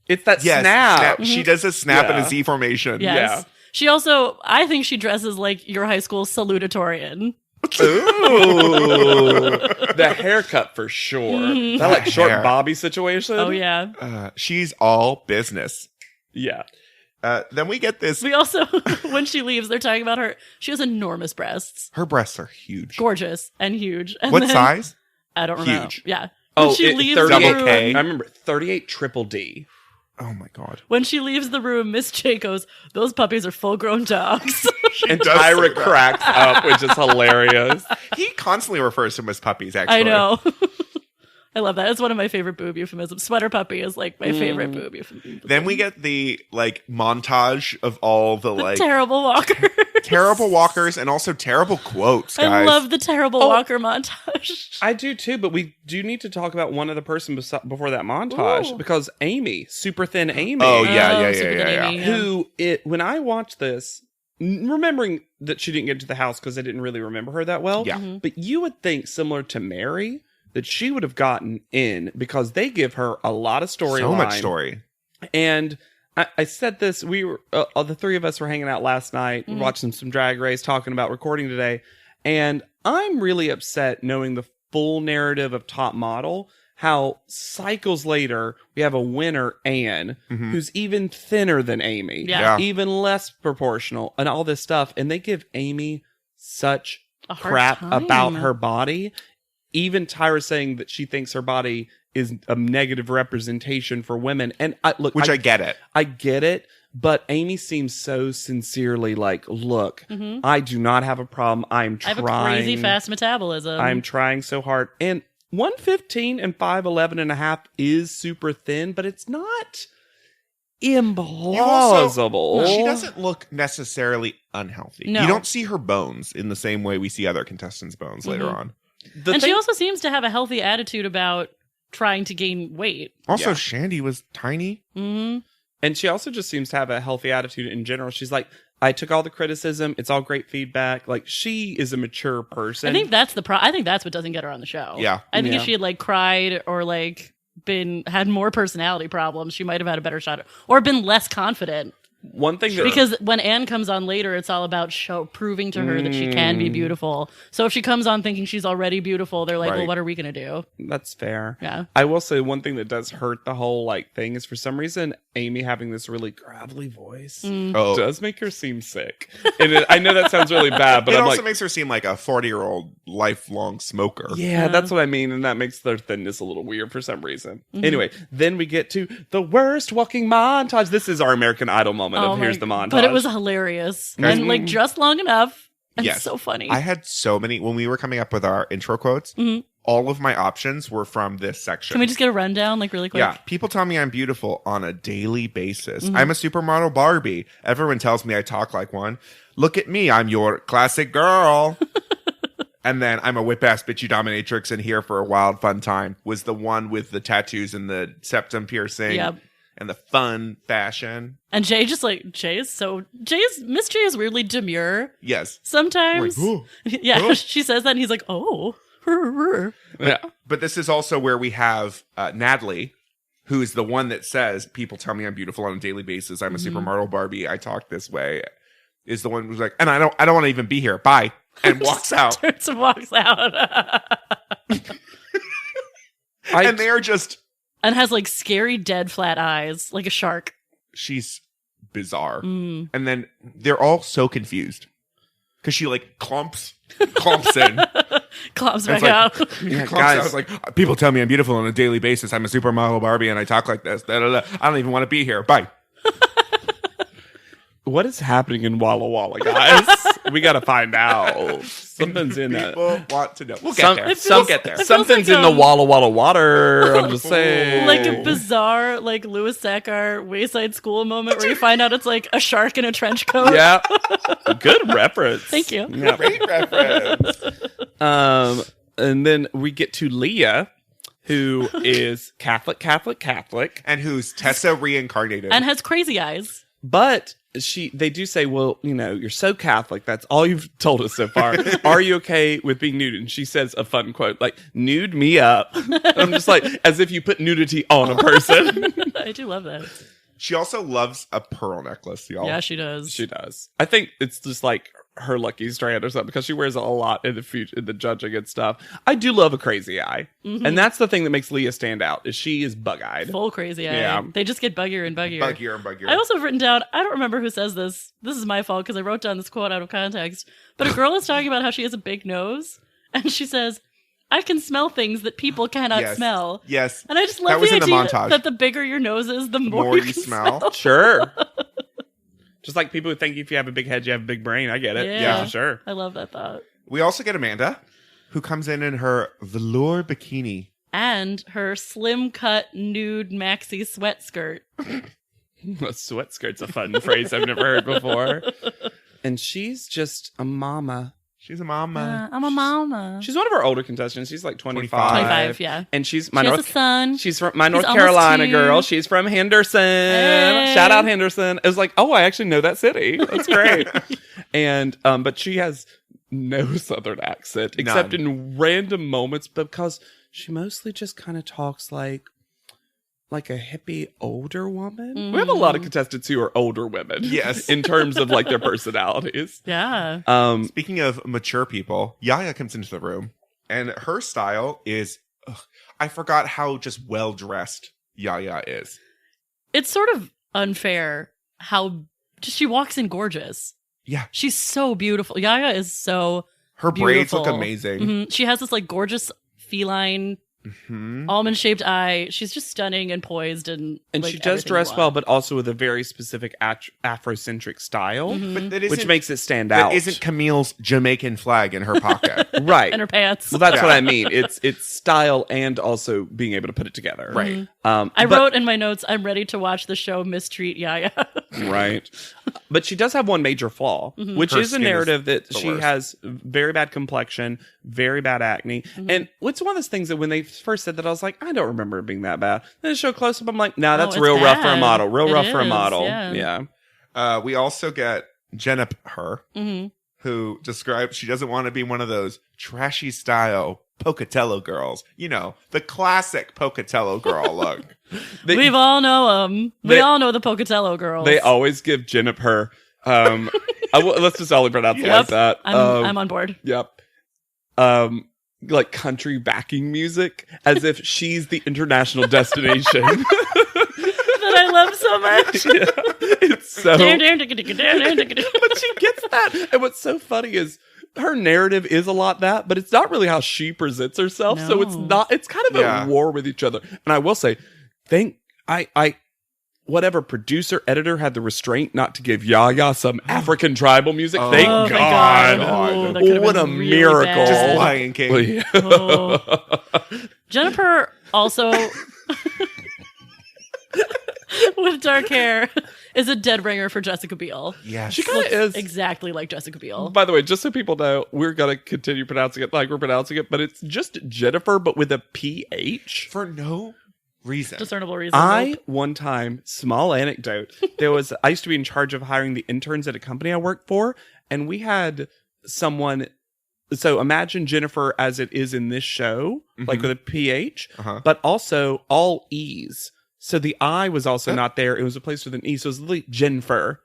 G: It's that
F: Yes,
G: snap.
F: She does a snap and
G: Yeah.
F: a Z formation.
H: Yes.
G: Yeah.
H: She also, I think she dresses like your high school salutatorian.
G: Ooh, the haircut for sure. That like short
F: Hair.
G: Bobby situation.
H: Oh, yeah.
F: She's all business.
G: Yeah.
F: Then we get this.
H: We also, when she leaves, they're talking about her. She has enormous breasts.
F: Her breasts are huge.
H: Gorgeous and huge. And
F: What
H: then-
F: size?
H: I don't know.
F: Huge.
H: Yeah. When she leaves the
G: 38
H: room,
F: K.
G: I remember 38 triple D.
F: Oh my god.
H: when she leaves the room, Miss J goes, "Those puppies are full-grown dogs."
G: And
F: does say
G: Tyra
F: that.
G: cracks up, which is hilarious.
F: He constantly refers to them as puppies, actually.
H: I know. I love that. It's one of my favorite boob euphemisms. Sweater puppy is like my favorite boob euphemism.
F: Then we get the like montage of all the like
H: terrible walker.
F: terrible walkers and also terrible quotes, guys.
H: I love the terrible walker montage.
G: I do too, but we do need to talk about one other person before that montage
H: Ooh.
G: because Amy, super thin Amy.
F: Oh yeah.
H: Super good Amy, yeah.
G: Who when I watched this, remembering that she didn't get to the house because I didn't really remember her that well.
F: Yeah.
G: But you would think similar to Mary that she would have gotten in because they give her a lot of story.
F: So much story.
G: And I said this, we were, the three of us were hanging out last night, watching some Drag Race, talking about recording today. And I'm really upset knowing the full narrative of Top Model, how cycles later we have a winner, Anne, who's even thinner than Amy,
H: Yeah.
G: even less proportional and all this stuff. And they give Amy such
H: A hard
G: crap
H: time.
G: about her body. Even Tyra saying that she thinks her body is a negative representation for women. And I
F: Which I get it.
G: I get it, But Amy seems so sincerely like, look, I do not have a problem. I'm trying.
H: I have a crazy fast metabolism.
G: I'm trying so hard. And 115 and 5'11 and a half is super thin, but it's not implausible.
F: She doesn't look necessarily unhealthy.
H: No.
F: You don't see her bones in the same way we see other contestants' bones later on.
H: She also seems to have a healthy attitude about trying to gain weight.
F: Also, Shandy was tiny.
H: Mm-hmm.
G: And she also just seems to have a healthy attitude in general. She's like, I took all the criticism. It's all great feedback. Like, she is a mature person.
H: I think that's I think that's what doesn't get her on the show.
F: Yeah.
H: I think if she had like cried or like had more personality problems, she might have had a better shot or been less confident.
G: One thing
H: because when Anne comes on later, it's all about proving to her that she can be beautiful. So if she comes on thinking she's already beautiful, they're like, well, what are we going to do?
G: That's fair.
H: Yeah.
G: I will say one thing that does hurt the whole like thing is for some reason, Amy having this really gravelly voice does make her seem sick. And I know that sounds really bad, but
F: it
G: I'm
F: also
G: like,
F: makes her seem like a 40-year-old lifelong smoker.
G: Yeah, that's what I mean. And that makes their thinness a little weird for some reason. Anyway, then we get to the worst walking montage. This is our American Idol moment of here's the montage.
H: But it was hilarious. And like just long enough. And so funny.
F: I had so many, when we were coming up with our intro quotes, all of my options were from this section.
H: Can we just get a rundown like really quick?
F: Yeah. People tell me I'm beautiful on a daily basis. I'm a supermodel Barbie. Everyone tells me I talk like one. Look at me. I'm your classic girl. And then I'm a whip-ass bitchy dominatrix and here for a wild fun time was the one with the tattoos and the septum piercing.
H: Yep.
F: And the fun fashion.
H: And Miss J is weirdly demure.
F: Yes.
H: Sometimes.
F: Like,
H: yeah, she says that and he's like, oh.
F: Yeah. But this is also where we have Natalie, who is the one that says, people tell me I'm beautiful on a daily basis. I'm a supermodel Barbie. I talk this way. Is the one who's like, and I don't want to even be here. Bye. And walks out.
H: Turns and walks out.
F: And they are just...
H: And has like scary dead flat eyes, like a shark.
F: She's bizarre. And then they're all so confused. Because she like clumps in.
H: Clumps back out.
F: Yeah, guys. I was like, people tell me I'm beautiful on a daily basis. I'm a supermodel Barbie and I talk like this. Da, da, da. I don't even want to be here. Bye.
G: What is happening in Walla Walla, guys? We got to find out. Something's in that.
F: People want to know. We'll get there.
G: We'll get there. Something's like, in the Walla Walla water. I'm just saying.
H: Like a bizarre, like Louis Sackar Wayside School moment where you find out it's like a shark in a trench coat.
G: Yeah. Good reference.
H: Thank you.
F: Yeah. Great reference.
G: And then we get to Leah, who is Catholic.
F: And who's Tessa reincarnated.
H: And has crazy eyes.
G: But they do say, well, you know, you're so Catholic. That's all you've told us so far. Are you okay with being nude? And she says a fun quote, like, nude me up. And I'm just like, as if you put nudity on a person.
H: I do love that.
F: She also loves a pearl necklace, y'all.
H: Yeah, she does.
G: She does. I think it's just like her lucky strand or something because she wears it a lot in the future, in the judging and stuff. I do love a crazy eye. And that's the thing that makes Leah stand out is she is bug-eyed.
H: Full crazy eye.
G: Yeah.
H: They just get buggier and buggier.
F: Buggier and buggier.
H: I also have written down, I don't remember who says this. This is my fault because I wrote down this quote out of context. But a girl is talking about how she has a big nose. And she says, I can smell things that people cannot smell.
F: Yes.
H: And I just love the idea that the bigger your nose is, the more you smell.
G: Sure. Just like people who think if you have a big head, you have a big brain. I get it. Yeah, for sure.
H: I love that thought.
F: We also get Amanda, who comes in her velour bikini.
H: And her slim cut nude maxi sweat skirt.
G: A sweat skirt's a fun phrase I've never heard before. And she's just a mama.
F: She's a mama.
H: I'm a mama.
G: She's one of our older contestants. She's like 25.
H: 25, yeah.
G: And she's
H: she has a son.
G: She's from my North Carolina girl. She's from Henderson.
H: Hey.
G: Shout out Henderson. It was like, oh, I actually know that city. That's great. And but she has no Southern accent except in random moments because she mostly just kind of talks like a hippie older woman. We have a lot of contestants who are older women.
F: Yes.
G: In terms of like their personalities.
H: Yeah.
F: Speaking of mature people, Yaya comes into the room and her style is, I forgot how just well dressed Yaya is.
H: It's sort of unfair how she walks in gorgeous.
F: Yeah.
H: She's so beautiful. Yaya is so
F: Her
H: beautiful.
F: braids look amazing.
H: She has this like gorgeous feline almond-shaped eye. She's just stunning and poised, and
G: she does dress well, but also with a very specific Afrocentric style, which makes it stand out.
F: That isn't Camille's Jamaican flag in her pocket.
G: Right.
H: in her pants.
G: Well, that's what I mean. It's style and also being able to put it together.
F: Right.
H: I wrote in my notes, I'm ready to watch the show Mistreat Yaya.
G: Right. But she does have one major flaw, which
F: Her
G: is a
F: skin
G: narrative
F: is
G: that
F: the
G: she
F: worst.
G: has very bad complexion, very bad acne. And it's one of those things that when they first said that, I was like, I don't remember it being that bad. Then they show close up, I'm like, nah, that's
H: it's
G: real rough for a
H: bad.
G: model. Real
H: It
G: rough for a
H: is,
G: model.
H: yeah.
G: Yeah.
F: We also get Jennifer, who describes she doesn't want to be one of those trashy style Pocatello girls. You know, the classic Pocatello girl look.
H: We all know them. We all know the Pocatello girls.
G: They always give Jennifer, let's just only pronounce it like that.
H: I'm on board.
G: Yep. Like country backing music as if she's the international destination.
H: That I love so much.
G: It's so.
H: But
G: But she gets that. And what's so funny is her narrative is a lot that, but it's not really how she presents herself. So it's
H: No.
G: not, it's kind of
F: Yeah.
G: a war with each other. And I will say, whatever producer, editor had the restraint not to give Yaya some African tribal music.
F: Oh,
G: Thank
H: thank
G: God.
H: God. Oh, that could've
G: What a
H: been really
G: miracle.
H: bad.
F: Just Lion King.
G: Well, yeah.
H: Oh. Jennifer also, with dark hair, is a dead ringer for Jessica Biel.
F: Yes.
G: She kind of is.
H: Exactly like Jessica Biel.
G: By the way, just so people know, we're going to continue pronouncing it like we're pronouncing it, but it's just Jennifer, but with a PH.
F: For no reason.
H: Discernible reason.
G: I, one time, small anecdote, I used to be in charge of hiring the interns at a company I worked for, and we had someone, so imagine Jennifer as it is in this show, like with a PH, but also all E's. So the I was also not there. It was replaced with an E, so it was literally Jennifer.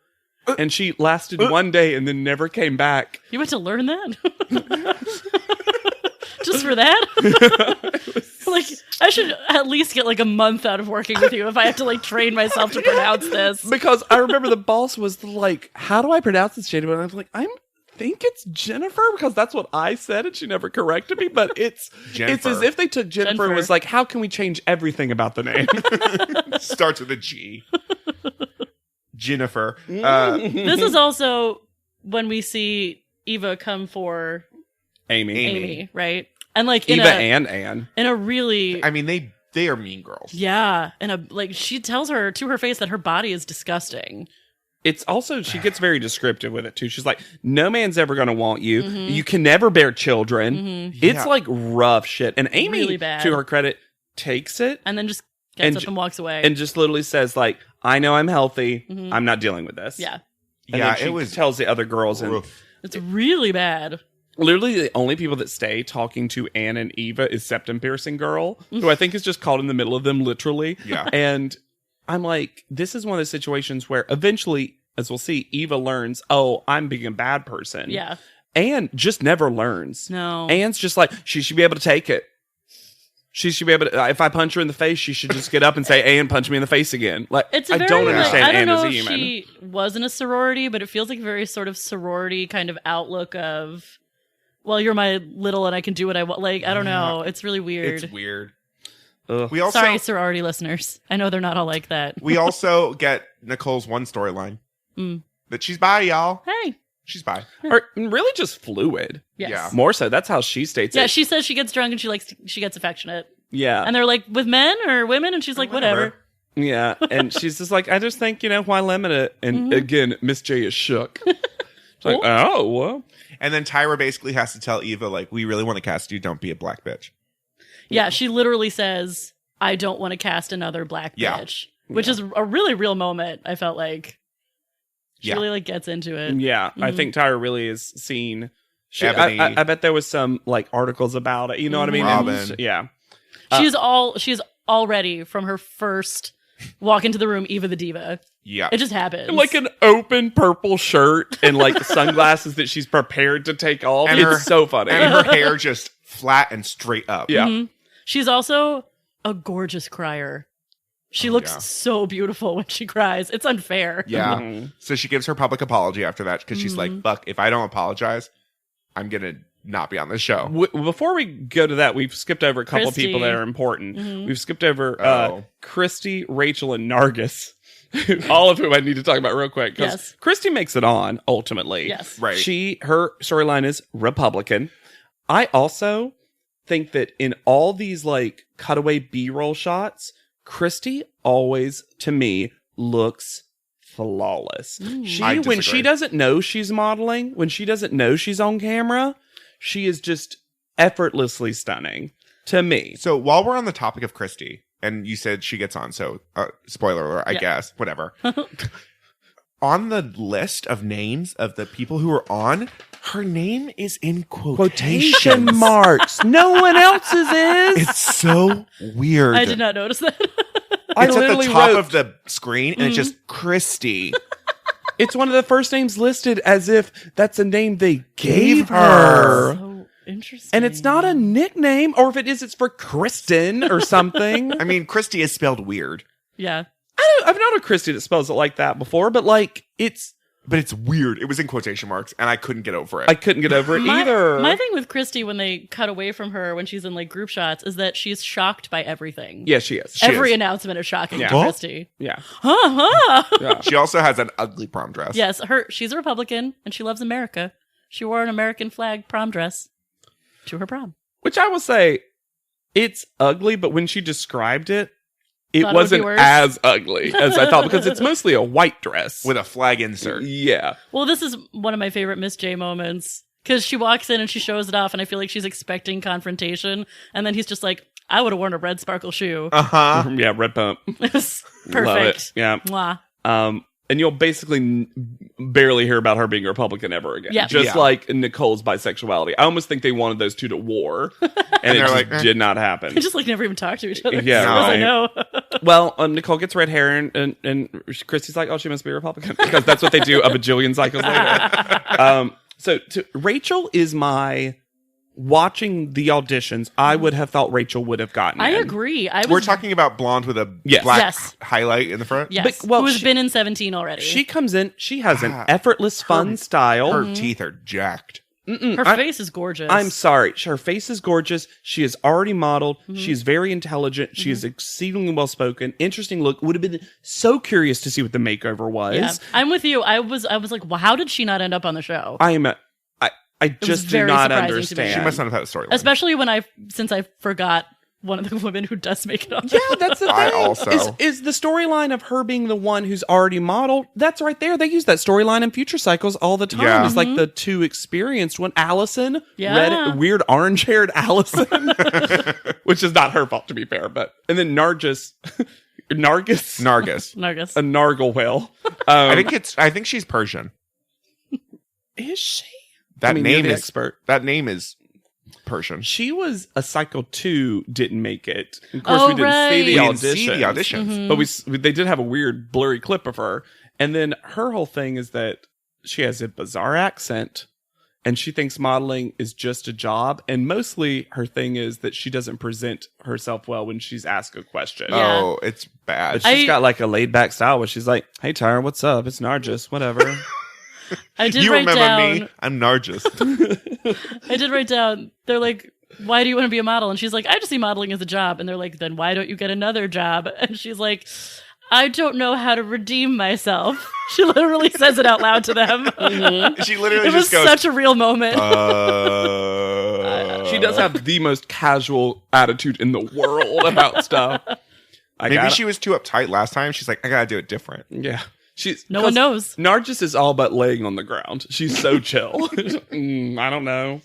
G: And she lasted one day and then never came back.
H: You went to learn that? Just for that? Like, I should at least get like a month out of working with you if I have to like train myself to pronounce this.
G: Because I remember the boss was like, how do I pronounce this, Jada? And I was like, I think it's Jennifer because that's what I said and she never corrected me. But it's as if they took Jennifer and was like, how can we change everything about the name?
F: Starts with a G. Jennifer.
H: This is also when we see Eva come for Amy, right? And like
G: Eva and Anne.
H: in a really,
F: I mean, they are mean girls.
H: yeah, and a like she tells her to her face that her body is disgusting.
G: It's also, she gets very descriptive with it too. She's like, no man's ever going to want you. You can never bear children. It's like rough shit. And Amy,
H: Really bad.
G: to her credit, takes it
H: And then just gets up and walks away.
G: and just literally says like, I know I'm healthy. I'm not dealing with this.
H: yeah,
G: And
F: Yeah,
G: then she
F: it was
G: tells the other girls and
F: rough.
H: it's really bad.
G: literally the only people that stay talking to Anne and Eva is septum piercing girl, who I think is just caught in the middle of them literally.
F: Yeah.
G: And I'm like, this is one of those situations where eventually, as we'll see, Eva learns, oh, I'm being a bad person.
H: Yeah,
G: Anne just never learns.
H: no.
G: Anne's just like, she should be able to take it. She should be able to, if I punch her in the face, she should just get up and say, Anne, punch me in the face again. Like,
H: It's
G: I
H: very,
G: don't
H: like,
G: understand
H: I don't
G: Anne
H: know
G: as a
H: if
G: human.
H: she was in a sorority, but it feels like a very sort of sorority kind of outlook of, well, you're my little and I can do what I want. Like, I don't know. It's really weird.
F: It's weird.
G: Ugh.
F: We also
H: Sorry, sorority listeners. I know they're not all like that.
F: we also get Nicole's one storyline that she's bi, y'all.
H: Hey.
F: She's bi.
G: Or really just fluid.
H: Yes.
F: Yeah.
G: More so. That's how she states
H: Yeah,
G: it.
H: she says she gets drunk and she gets affectionate.
G: Yeah.
H: And they're like, with men or women? And she's like, whatever.
G: Yeah, and she's just like, I just think, why limit it? And again, Miss J is shook. It's like, oh, well.
F: And then Tyra basically has to tell Eva, like, we really want to cast you. Don't be a black bitch.
H: Yeah, she literally says, I don't want to cast another black bitch. Which is a really real moment, I felt like. She really like gets into it.
G: Yeah, I think Tyra really is seen.
F: Ebony.
G: I bet there was some like articles about it. You know what I mean?
F: Robin.
G: And yeah.
H: She's already from her first walk into the room, Eva the Diva.
F: Yeah.
H: It just happens.
G: And like an open purple shirt and like sunglasses that she's prepared to take off.
F: And
G: It's
F: her-
G: so funny.
F: And her hair just flat and straight up.
G: Yeah.
H: She's also a gorgeous crier. She looks so beautiful when she cries. It's unfair.
F: Yeah.
G: Mhm.
F: So she gives her public apology after that because she's like, fuck, if I don't apologize, I'm going to not be on the show.
G: Before we go to that, we've skipped over a couple of
H: Christy.
G: people that are important.
H: Mhm.
G: We've skipped over Christy, Rachel, and Nargis. All of whom I need to talk about real quick. Because
H: Yes.
G: Christy makes it on, ultimately.
H: Yes.
F: Right.
G: Her storyline is Republican. I also think that in all these like cutaway B-roll shots, Christy always, to me, looks flawless.
F: I
G: When
F: disagree.
G: she doesn't know she's modeling, when she doesn't know she's on camera, she is just effortlessly stunning to me.
F: So while we're on the topic of Christy, and you said she gets on, so spoiler alert, I guess, whatever. On the list of names of the people who are on, her name is in quotation
G: marks. No one else's is.
F: It's so weird.
H: I did not notice that.
G: I
F: It's at the
G: literally
F: top
G: wrote-
F: of the screen, and it's just Christy.
G: It's one of the first names listed as if that's a name they gave her.
H: So interesting.
G: And it's not a nickname, or if it is, it's for Kristen or something.
F: I mean, Christy is spelled weird,
H: Yeah.
G: I've known a Christy that spells it like that before, but like
F: but it's weird. It was in quotation marks, and I couldn't get over it.
G: I couldn't get over it either.
H: My thing with Christy when they cut away from her when she's in like group shots is that she's shocked by everything.
G: Yeah, she is.
H: Every
F: is.
H: announcement is shocking
G: Yeah.
H: to
F: Huh?
H: Christy.
G: Yeah.
H: Huh?
F: She also has an ugly prom dress.
H: Yes, she's a Republican and she loves America. She wore an American flag prom dress to her prom.
G: Which I will say, it's ugly, but when she described it, it
H: Thought it would be
G: wasn't
H: worse?
G: as ugly as I thought, because it's mostly a white dress.
F: With a flag insert.
G: Yeah.
H: Well, this is one of my favorite Miss J moments because she walks in and she shows it off, and I feel like she's expecting confrontation, and then he's just like, "I would have worn a red sparkle shoe."
F: Uh-huh.
G: Yeah, red pump.
H: It was
G: Love
H: perfect.
G: it. Yeah.
H: Mwah.
G: And you'll basically barely hear about her being a Republican ever again.
H: Yeah.
G: Just
F: Yeah.
G: like Nicole's bisexuality. I almost think they wanted those two to war, and it
F: they're
G: just
F: like, eh.
G: did not happen.
H: They just like never even talk to each other.
G: Yeah,
H: as far as I
G: right.
H: know.
G: Well, Nicole gets red hair, and Christy's like, "Oh, she must be a Republican," because that's what they do a bajillion cycles later. So Rachel is my watching the auditions. I would have thought Rachel would have gotten.
H: I
G: in.
H: agree.
F: We're talking about blonde with a
G: Yes.
F: black
H: Yes.
F: highlight in the front.
H: Yes,
G: But- well,
H: who has
G: she-
H: been in 17 already.
G: She comes in. She has an effortless, fun style.
F: Her teeth are jacked.
H: her face is gorgeous.
G: I'm sorry. Her face is gorgeous. She is already modeled.
H: Mm-hmm.
G: She is very intelligent. She is exceedingly well spoken. Interesting look. Would have been so curious to see what the makeover was.
H: Yeah, I'm with you. I was like, well, how did she not end up on the show?
G: I just do
H: very
G: not
H: surprising to me.
G: understand.
F: She must not have had a storyline.
H: Especially since I forgot one of the women who does make it on.
G: Yeah, that's the thing.
F: I also-
G: is the storyline of her being the one who's already modeled. That's right there. They use that storyline in future cycles all the time.
F: Yeah.
G: It's like the two experienced one. Allison,
H: Yeah.
G: weird orange-haired Allison, which is not her fault to be fair. And then Nargis,
F: Nargis.
H: Nargis.
G: a nargle whale.
F: I think she's Persian.
G: Is she?
F: That
G: you're
F: name
G: the
F: is
G: expert.
F: That name is Persian.
G: She was a cycle 2, didn't make it. Of course,
H: Oh,
G: we didn't see the
F: We
G: auditions.
F: didn't see the auditions.
G: But they did have a weird blurry clip of her. And then her whole thing is that she has a bizarre accent and she thinks modeling is just a job. And mostly her thing is that she doesn't present herself well when she's asked a question.
H: Yeah.
F: Oh, it's bad.
G: But she's got like a laid back style where she's like, "Hey Tyra, what's up? It's Nargis, whatever."
H: I did
F: You
H: write
F: remember
H: down.
F: me? I'm Nargis.
H: I did write down. They're like, "Why do you want to be a model?" And she's like, "I just see modeling as a job." And they're like, "Then why don't you get another job?" And she's like, "I don't know how to redeem myself." She literally says it out loud to them.
F: She literally
H: It was
F: just goes,
H: such a real moment.
G: She does have the most casual attitude in the world about stuff.
F: Maybe she was too uptight last time. She's like, I gotta do it different.
G: Yeah.
H: No one knows.
G: Nargis is all but laying on the ground. She's so chill. I don't know.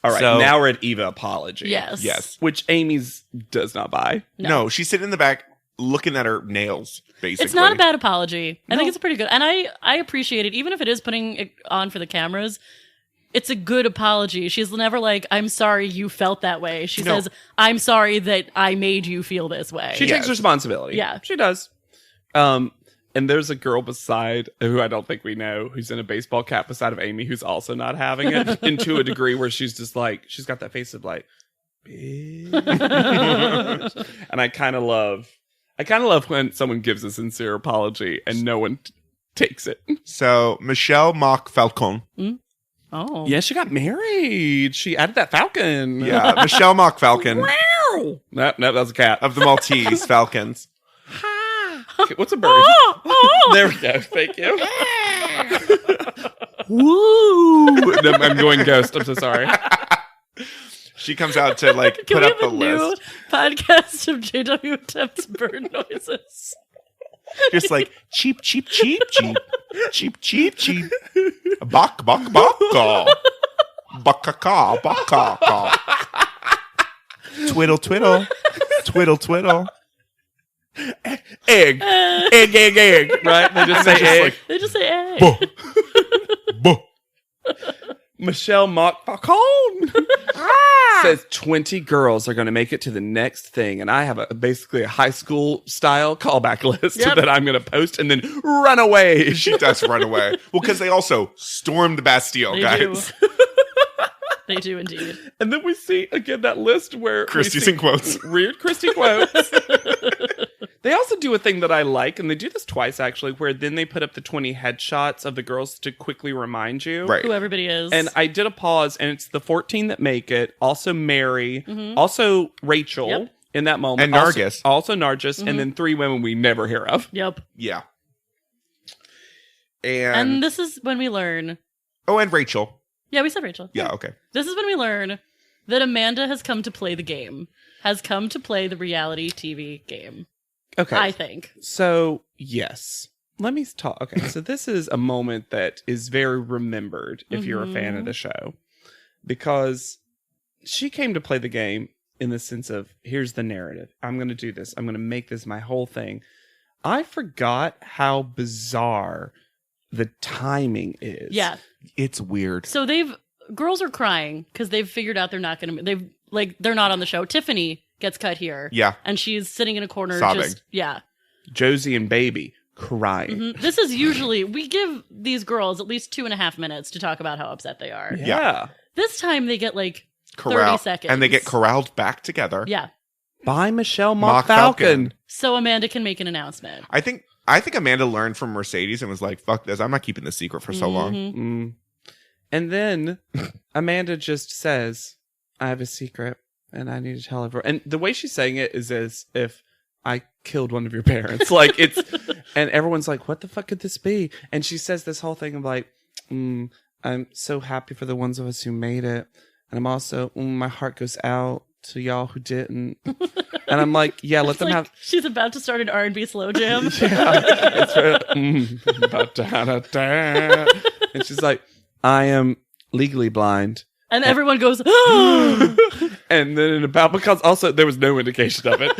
G: All right,
F: So-
G: now we're at Eva apology.
H: Yes.
F: Yes.
G: Which Amy's does not buy.
F: No, she's sitting in the back looking at her nails, basically.
H: It's not a bad apology. I think it's pretty good. And I appreciate it. Even if it is putting it on for the cameras, it's a good apology. She's never like, "I'm sorry you felt that way." She
F: No.
H: says, "I'm sorry that I made you feel this way."
G: She takes responsibility.
H: Yeah.
G: She does. And there's a girl beside, who I don't think we know, who's in a baseball cap beside of Amy, who's also not having it, and to a degree where she's just like, she's got that face of like, bitch. And I kind of love when someone gives a sincere apology and no one takes it.
F: So, Michelle Mock Falcon
H: Oh.
G: Yeah, she got married. She added that falcon.
F: Yeah, Michelle Mock Falcon
G: Wow. No, that was a cat.
F: of the Maltese Falcons.
G: Okay, what's a bird? There we go. Thank you.
F: Woo!
G: No, I'm going ghost. I'm so sorry.
F: She comes out to like
H: Can
F: put
H: we
F: up
H: have
F: the
H: a new
F: list.
H: podcast of JW Attempts bird noises?
F: Just like cheep, cheep, cheep, cheep, cheep, cheep, cheep. Bok, bok, bok, baka, baka. Twiddle, twiddle, twiddle, twiddle.
G: Egg. Egg. Right? They just say egg.
H: They just say egg.
F: Buh. Buh.
G: Michelle Mock Falcon says 20 girls are going to make it to the next thing. And I have basically a high school style callback list that I'm going to post and then run away.
F: She does run away. Well, because they also stormed the Bastille,
H: They
F: guys.
H: do. They do indeed.
G: And then we see again that list where
F: Christie's in quotes.
G: Weird Christie quotes. They also do a thing that I like, and they do this twice actually, where then they put up the 20 headshots of the girls to quickly remind you
F: Right.
H: Who everybody is.
G: And I did a pause, and it's the 14 that make it. Also Mary, also Rachel in that moment,
F: And Nargis.
G: also Nargis, and then 3 women we never hear of.
H: Yep.
F: Yeah.
H: And this is when we learn.
F: Oh, and Rachel.
H: Yeah, we said Rachel.
F: Yeah, okay.
H: This is when we learn that Amanda has come to play the game. Has come to play the reality TV game.
G: Okay,
H: I think.
G: so yes. Let me talk. Okay, so this is a moment that is very remembered if you're a fan of the show, because she came to play the game in the sense of, here's the narrative. I'm going to do this. I'm going to make this my whole thing. I forgot how bizarre the timing is.
H: Yeah.
F: It's weird.
H: So girls are crying because they've figured out they're not going to, they're not on the show. Tiffany gets cut here.
F: Yeah.
H: And she's sitting in a corner.
F: Sobbing.
G: Josie and Baby crying.
H: This is usually, we give these girls at least 2.5 minutes to talk about how upset they are.
G: Yeah.
H: This time they get like 30
F: Corral.
H: seconds.
F: And they get corralled back together.
H: Yeah.
G: By Michelle
F: Mock
G: Falcon.
F: Falcon.
H: So Amanda can make an announcement.
F: I think Amanda learned from Mercedes and was like, fuck this. I'm not keeping this secret for so long.
G: Mm. And then Amanda just says, I have a secret and I need to tell everyone. And the way she's saying it is as if I killed one of your parents. Like it's, and everyone's like, what the fuck could this be? And she says this whole thing of like, I'm so happy for the ones of us who made it. And I'm also, my heart goes out to y'all who didn't. And I'm like, yeah, let them have.
H: She's about to start an R&B slow jam.
G: It's very, and she's like, I am legally blind.
H: And everyone goes, oh!
G: And then because also there was no indication of it.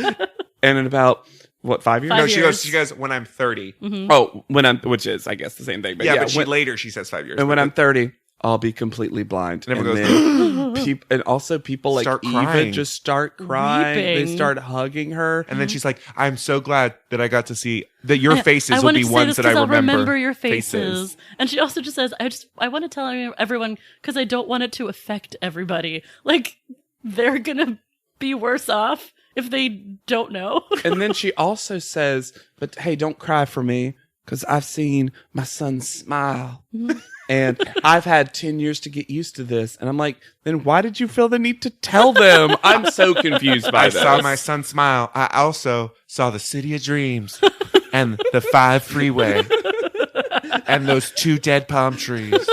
G: And in about, 5 years?
H: 5
F: No,
H: years.
F: she goes, when I'm 30.
G: Oh, which is, I guess, the same thing. But
F: Yeah,
G: yeah,
F: but later she says 5 years.
G: and when I'm 30, I'll be completely blind.
F: And
G: And,
F: everyone
G: then and also people like
F: Start
G: Eva
F: crying.
G: just start crying.
H: Weeping.
G: They start hugging her.
F: And then she's like, I'm so glad that I got to see that your
H: I
F: faces will
H: wanted
F: be
H: to say
F: ones
H: this
F: that I
H: 'cause I'll
F: remember.
H: remember your faces. And she also just says, I want to tell everyone because I don't want it to affect everybody. Like, they're going to be worse off if they don't know.
G: And then she also says, but hey, don't cry for me because I've seen my son smile. And I've had 10 years to get used to this. And I'm like, then why did you feel the need to tell them? I'm so confused by
F: I
G: this.
F: saw my son smile. I also saw the City of Dreams and the 5 freeway and those 2 dead palm trees.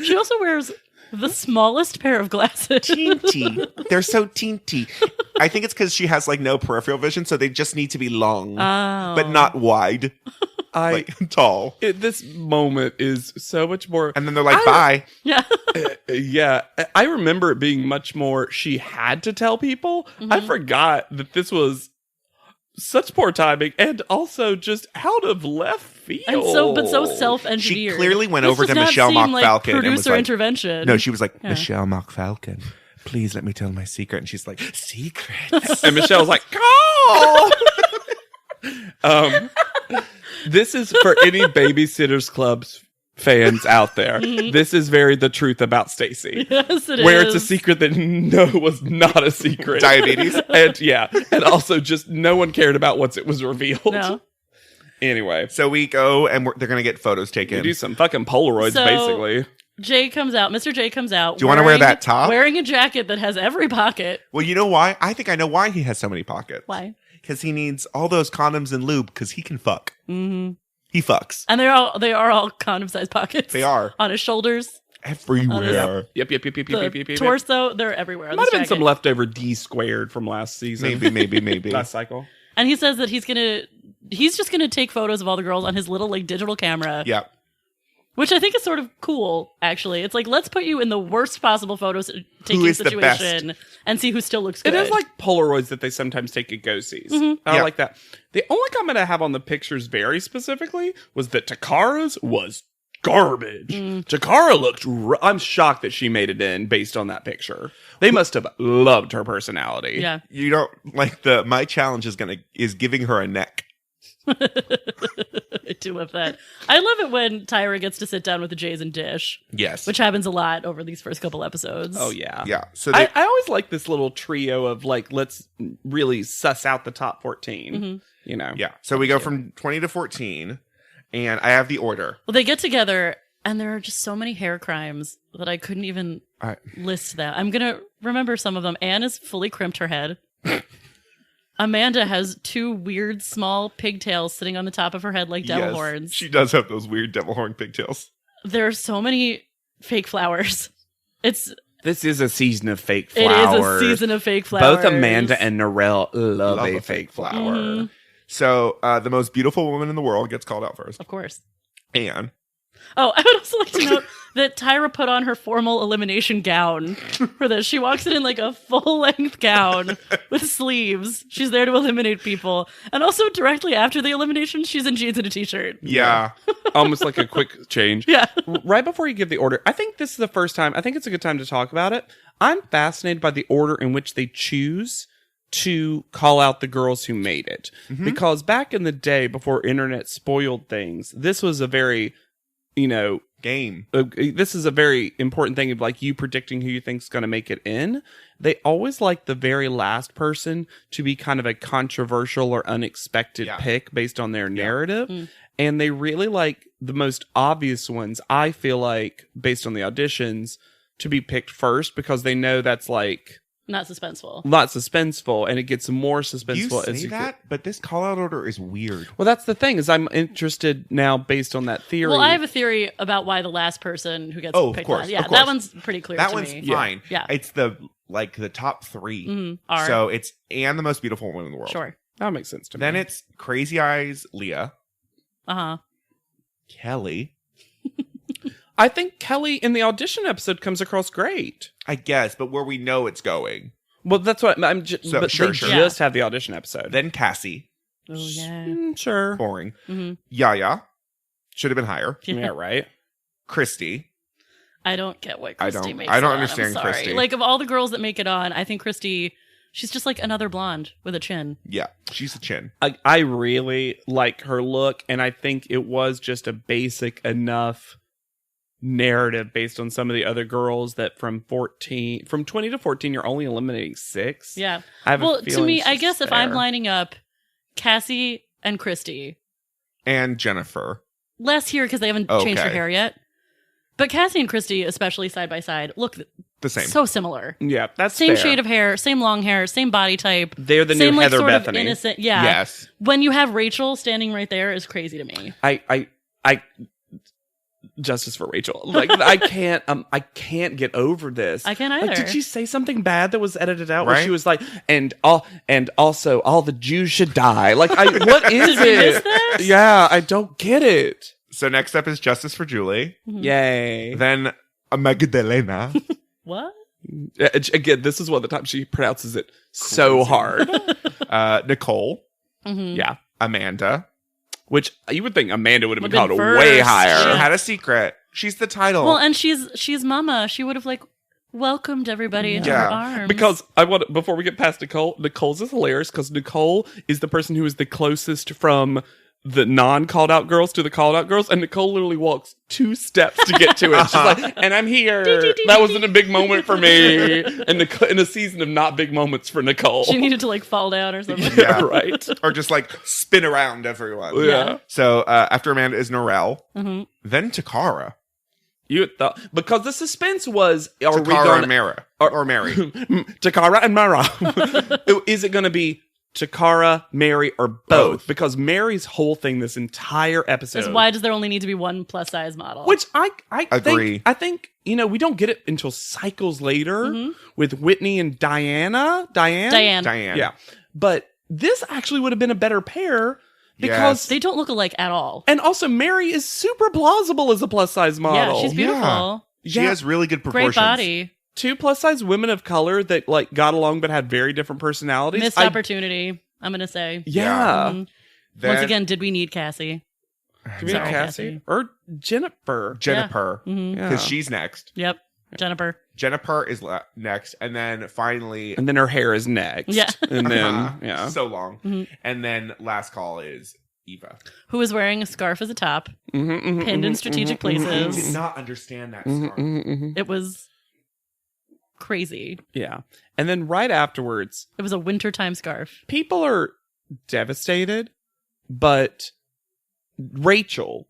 H: She also wears the smallest pair of glasses.
F: Teensy. They're so teensy. I think it's because she has like no peripheral vision, so they just need to be long, but not wide, like tall.
G: This moment is so much more.
F: And then they're like, bye.
H: Yeah.
G: Yeah, I remember it being much more. She had to tell people. I forgot that this was such poor timing, and also just out of left field.
H: And so self-engineered.
F: She clearly went
H: This
F: over
H: does
F: to
H: not
F: Michelle
H: seem
F: Mock
H: like
F: Falcon and was
H: producer
F: like,
H: intervention.
F: No, she was like, Michelle Mock Falcon, please let me tell my secret. And she's like, secrets.
G: And Michelle's like, call. This is for any Babysitters Club's fans out there. This is very the truth about Stacey.
H: Yes, it
G: where
H: is.
G: it's a secret that was not a secret.
F: Diabetes.
G: And also just no one cared about once it was revealed.
H: No.
G: Anyway,
F: So we go and they're going to get photos taken.
G: we do some fucking Polaroids,
H: So-
G: basically.
H: Jay comes out. Mr. J comes out.
F: Do you want to wear that top?
H: Wearing a jacket that has every pocket.
F: Well, you know why? I think I know why he has so many pockets.
H: Why?
F: Because he needs all those condoms and lube because he can fuck. Mm-hmm. He fucks.
H: And they are all condom-sized pockets.
F: They are.
H: On his shoulders.
F: Everywhere.
G: Yep.
H: Torso, they're everywhere.
G: Might have been some leftover D squared from last season.
F: Maybe.
G: Last cycle.
H: And he says that he's just gonna take photos of all the girls on his little like digital camera.
F: Yeah.
H: Which I think is sort of cool, actually. It's like, let's put you in the worst possible photos taking situation and see who still looks good.
G: It is like Polaroids that they sometimes take at go-sees.
H: Mm-hmm.
G: I like that. The only comment I have on the pictures very specifically was that Takara's was garbage. Takara looked... I'm shocked that she made it in based on that picture. They must have loved her personality.
H: Yeah.
F: You don't... Like, my challenge is giving her a neck.
H: I do love that. I love it when Tyra gets to sit down with the Jays and dish.
F: Yes.
H: Which happens a lot over these first couple episodes.
G: Oh, yeah.
F: Yeah. So
G: I always like this little trio of, like, let's really suss out the top 14.
H: Mm-hmm.
G: You know?
F: Yeah. So we go from 20 to 14, and I have the order.
H: Well, they get together, and there are just so many hair crimes that I couldn't even list that. I'm going to remember some of them. Anne has fully crimped her head. Amanda has 2 weird small pigtails sitting on the top of her head like devil horns.
F: She does have those weird devil horn pigtails.
H: There are so many fake flowers.
G: This is a season of fake flowers.
H: It is a season of fake flowers.
G: Both Amanda and Narelle love a fake flower.
H: Mm-hmm.
F: So the most beautiful woman in the world gets called out first.
H: Of course.
F: Anne.
H: Oh, I would also like to note that Tyra put on her formal elimination gown for this. She walks in like a full-length gown with sleeves. She's there to eliminate people. And also directly after the elimination, she's in jeans and a t-shirt.
F: Yeah.
G: Almost like a quick change.
H: Yeah.
G: Right before you give the order, I think this is the first time, I think it's a good time to talk about it. I'm fascinated by the order in which they choose to call out the girls who made it. Mm-hmm. Because back in the day, before internet spoiled things, this was a very...
F: game.
G: This is a very important thing of like you predicting who you think's going to make it in. They always like the very last person to be kind of a controversial or unexpected pick based on their narrative. Mm. And they really like the most obvious ones, I feel like, based on the auditions, to be picked first because they know that's like...
H: Not suspenseful.
G: And it gets more suspenseful.
F: You say that, but this call-out order is weird.
G: Well, that's the thing, is I'm interested now based on that theory.
H: Well, I have a theory about why the last person who gets picked last. Yeah, that one's pretty clear
F: that
H: to
F: one's
H: me.
F: fine.
H: Yeah.
F: It's the top 3.
H: Mm-hmm.
F: So it's Anne, the most beautiful woman in the world.
H: Sure.
G: That makes sense to me.
F: Then it's Crazy Eyes Leah.
H: Uh-huh.
F: Kelly.
G: I think Kelly in the audition episode comes across great.
F: I guess, but where we know it's going.
G: Well, that's what I'm just.
F: So,
G: but
F: sure.
G: they just have the audition episode.
F: Then Cassie.
H: Oh yeah.
G: Sure.
F: Boring.
H: Mm-hmm.
F: Yaya. Should have been higher.
G: Yeah, right.
F: Christy.
H: I don't get what Christy makes.
F: I don't
H: it on.
F: understand
H: I'm sorry.
F: Christy.
H: Like of all the girls that make it on, I think Christy, she's just like another blonde with a chin.
F: Yeah, she's a chin.
G: I really like her look, and I think it was just a basic enough narrative based on some of the other girls that from 20 to 14 you're only eliminating 6.
H: Yeah.
G: Well,
H: to me, I guess if I'm lining up Cassie and Christy
F: and Jennifer,
H: less here because they haven't changed her hair yet, but Cassie and Christy, especially side by side, look
F: the same,
H: so similar.
G: Yeah, that's
H: same
G: fair.
H: Shade of hair, same long hair, same body type.
G: They're the
H: same,
G: new Heather
H: sort
G: Bethany.
H: Of innocent, yeah.
F: Yes.
H: When you have Rachel standing right there is crazy to me.
G: I justice for Rachel. Like I can't get over this.
H: I can't
G: Like,
H: either.
G: did she say something bad that was edited out?
F: Right?
G: Where she was like, and also all the Jews should die. Like, what is
H: Did we miss
G: it?
H: that?
G: Yeah, I don't get it.
F: So next up is Justice for Julie.
H: Mm-hmm.
G: Yay.
F: Then Magdalena.
H: What?
G: Again, this is one of the times she pronounces it so hard.
F: Nicole.
H: Mm-hmm.
G: Yeah.
F: Amanda.
G: Which you would think Amanda would have been
H: Would've
G: called
H: been
G: way
H: first.
G: higher.
F: She had a secret. She's the title.
H: Well, and she's mama. She would have like welcomed everybody into her arms.
G: Because before we get past Nicole's is hilarious because Nicole is the person who is the closest from the non-called out girls to the called out girls, and Nicole literally walks 2 steps to get to it. She's like, and I'm here. That wasn't a big moment for me. And in a season of not big moments for Nicole.
H: she needed to like fall down or something.
F: Yeah.
G: Right.
F: Or just like spin around everyone.
G: Yeah.
F: So after Amanda is Norelle.
H: Mm-hmm.
F: Then Takara.
G: You thought because the suspense was are we
F: Takara
G: going
F: and Mara. Or Mary.
G: Takara and Mara. Is it going to be Takara, Mary, or both? Because Mary's whole thing this entire episode
H: Is why does there only need to be one plus size model?
G: which I
F: Agree.
G: I think we don't get it until cycles later with Whitney and Diane.
H: Diane.
G: Yeah. But this actually would have been a better pair because
H: They don't look alike at all.
G: and also Mary is super plausible as a plus size model.
H: Yeah, she's beautiful.
F: She has really good
H: Great
F: proportions.
H: body.
G: 2 plus size women of color that like got along but had very different personalities.
H: Missed opportunity, I'm going to say.
G: Yeah.
H: Mhm.
F: Then-
H: Once again, did we need Cassie?
G: Do we have
H: Sorry,
G: Cassie or Jennifer?
F: Jennifer.
H: Mhm.
G: Yeah.
F: Because she's next.
H: Yep. Jennifer.
F: Jennifer is next. And then finally...
G: And then her hair is next.
H: Yeah.
G: And then
F: So long.
H: Mhm.
F: And then last call is Eva.
H: Who is wearing a scarf as a top, pinned in strategic
F: I
H: places.
F: did not understand that scarf.
H: It was crazy.
G: Yeah. And then right afterwards,
H: It was a wintertime scarf.
G: people are devastated, but Rachel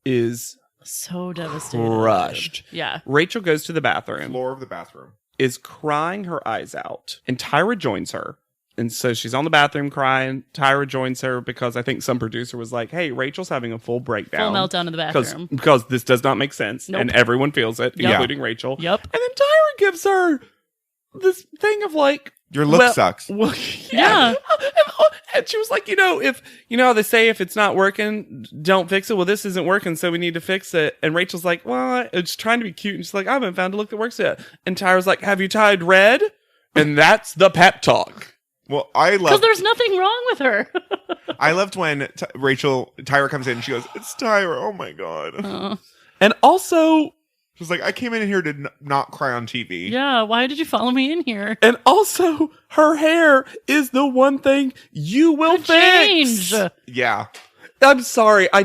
G: is
H: So devastated.
G: crushed.
H: Yeah.
G: Rachel goes to the bathroom,
F: Floor of the bathroom.
G: is crying her eyes out, and Tyra joins her. And so she's on the bathroom crying. Tyra joins her because I think some producer was like, hey, Rachel's having a full breakdown.
H: Full meltdown in the bathroom.
G: Because this does not make sense.
H: Nope.
G: And everyone feels it,
H: Yep.
G: including Rachel.
H: Yep.
G: And then Tyra gives her this thing of like,
F: Your look sucks.
G: Well,
H: Yeah.
G: And she was like, if how they say if it's not working, don't fix it. Well, this isn't working, so we need to fix it. And Rachel's like, well, it's trying to be cute. And she's like, I haven't found a look that works yet. And Tyra's like, have you tried red? And that's the pep talk.
F: Well, I
H: Because
F: love.
H: there's nothing wrong with her.
F: I loved when Tyra comes in and she goes, "It's Tyra." Oh my god.
G: And also,
F: She's like, "I came in here to not cry on TV."
H: Yeah. Why did you follow me in here?
G: her hair is the one thing you will fix.
H: Change.
F: Yeah.
G: I'm sorry. I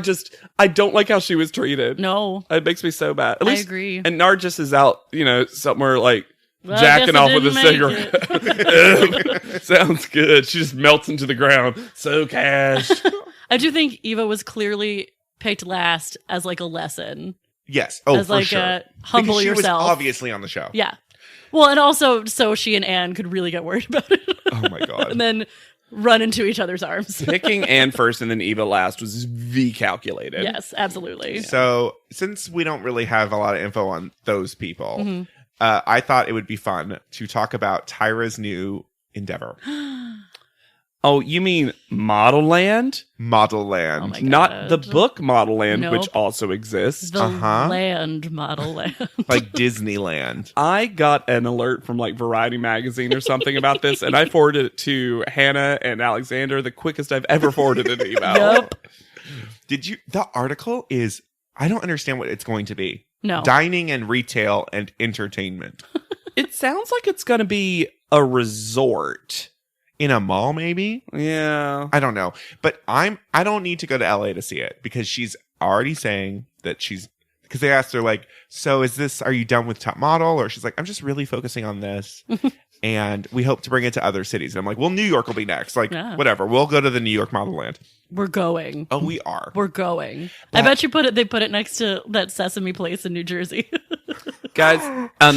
G: don't like how she was treated.
H: No.
G: It makes me so bad. At
H: I
G: least,
H: agree.
G: And Nargis is out, somewhere like
H: Well, I
G: jacking
H: guess
G: off
H: it
G: with a
H: didn't
G: cigarette. Sounds good. She just melts into the ground. So cash.
H: I do think Eva was clearly picked last as like a lesson.
F: Yes. Oh,
H: As
F: for
H: like
F: sure.
H: a humble
F: Because she
H: yourself.
F: was obviously on the show.
H: Yeah. Well, and also so she and Anne could really get worried about it.
F: Oh my god.
H: And then run into each other's arms.
G: Picking Anne first and then Eva last was V calculated.
H: Yes, absolutely.
F: So, since we don't really have a lot of info on those people,
H: Mm-hmm.
F: I thought it would be fun to talk about Tyra's new endeavor,
G: Oh, you mean ModelLand?
F: ModelLand.
H: Oh my
G: Not the
H: God.
G: book ModelLand,
H: Nope.
G: which also exists.
H: The
F: Uh-huh.
H: land model land.
F: Like Disneyland.
G: I got an alert from like Variety magazine or something about this, and I forwarded it to Hannah and Alexander, the quickest I've ever forwarded an email.
H: Yep.
F: The article is, I don't understand what it's going to be.
H: No.
F: Dining and retail and entertainment.
G: It sounds like it's going to be a resort.
F: In a mall, maybe?
G: Yeah.
F: I don't know. But I don't need to go to LA to see it because she's already saying that because they asked her like, so are you done with Top Model? Or she's like, I'm just really focusing on this. And we hope to bring it to other cities. And I'm like, well, New York will be next. Like,
H: Yeah.
F: whatever. We'll go to the New York ModelLand.
H: We're going.
F: Oh, we are.
H: We're going. I bet you they put it next to that Sesame Place in New Jersey.
G: Guys,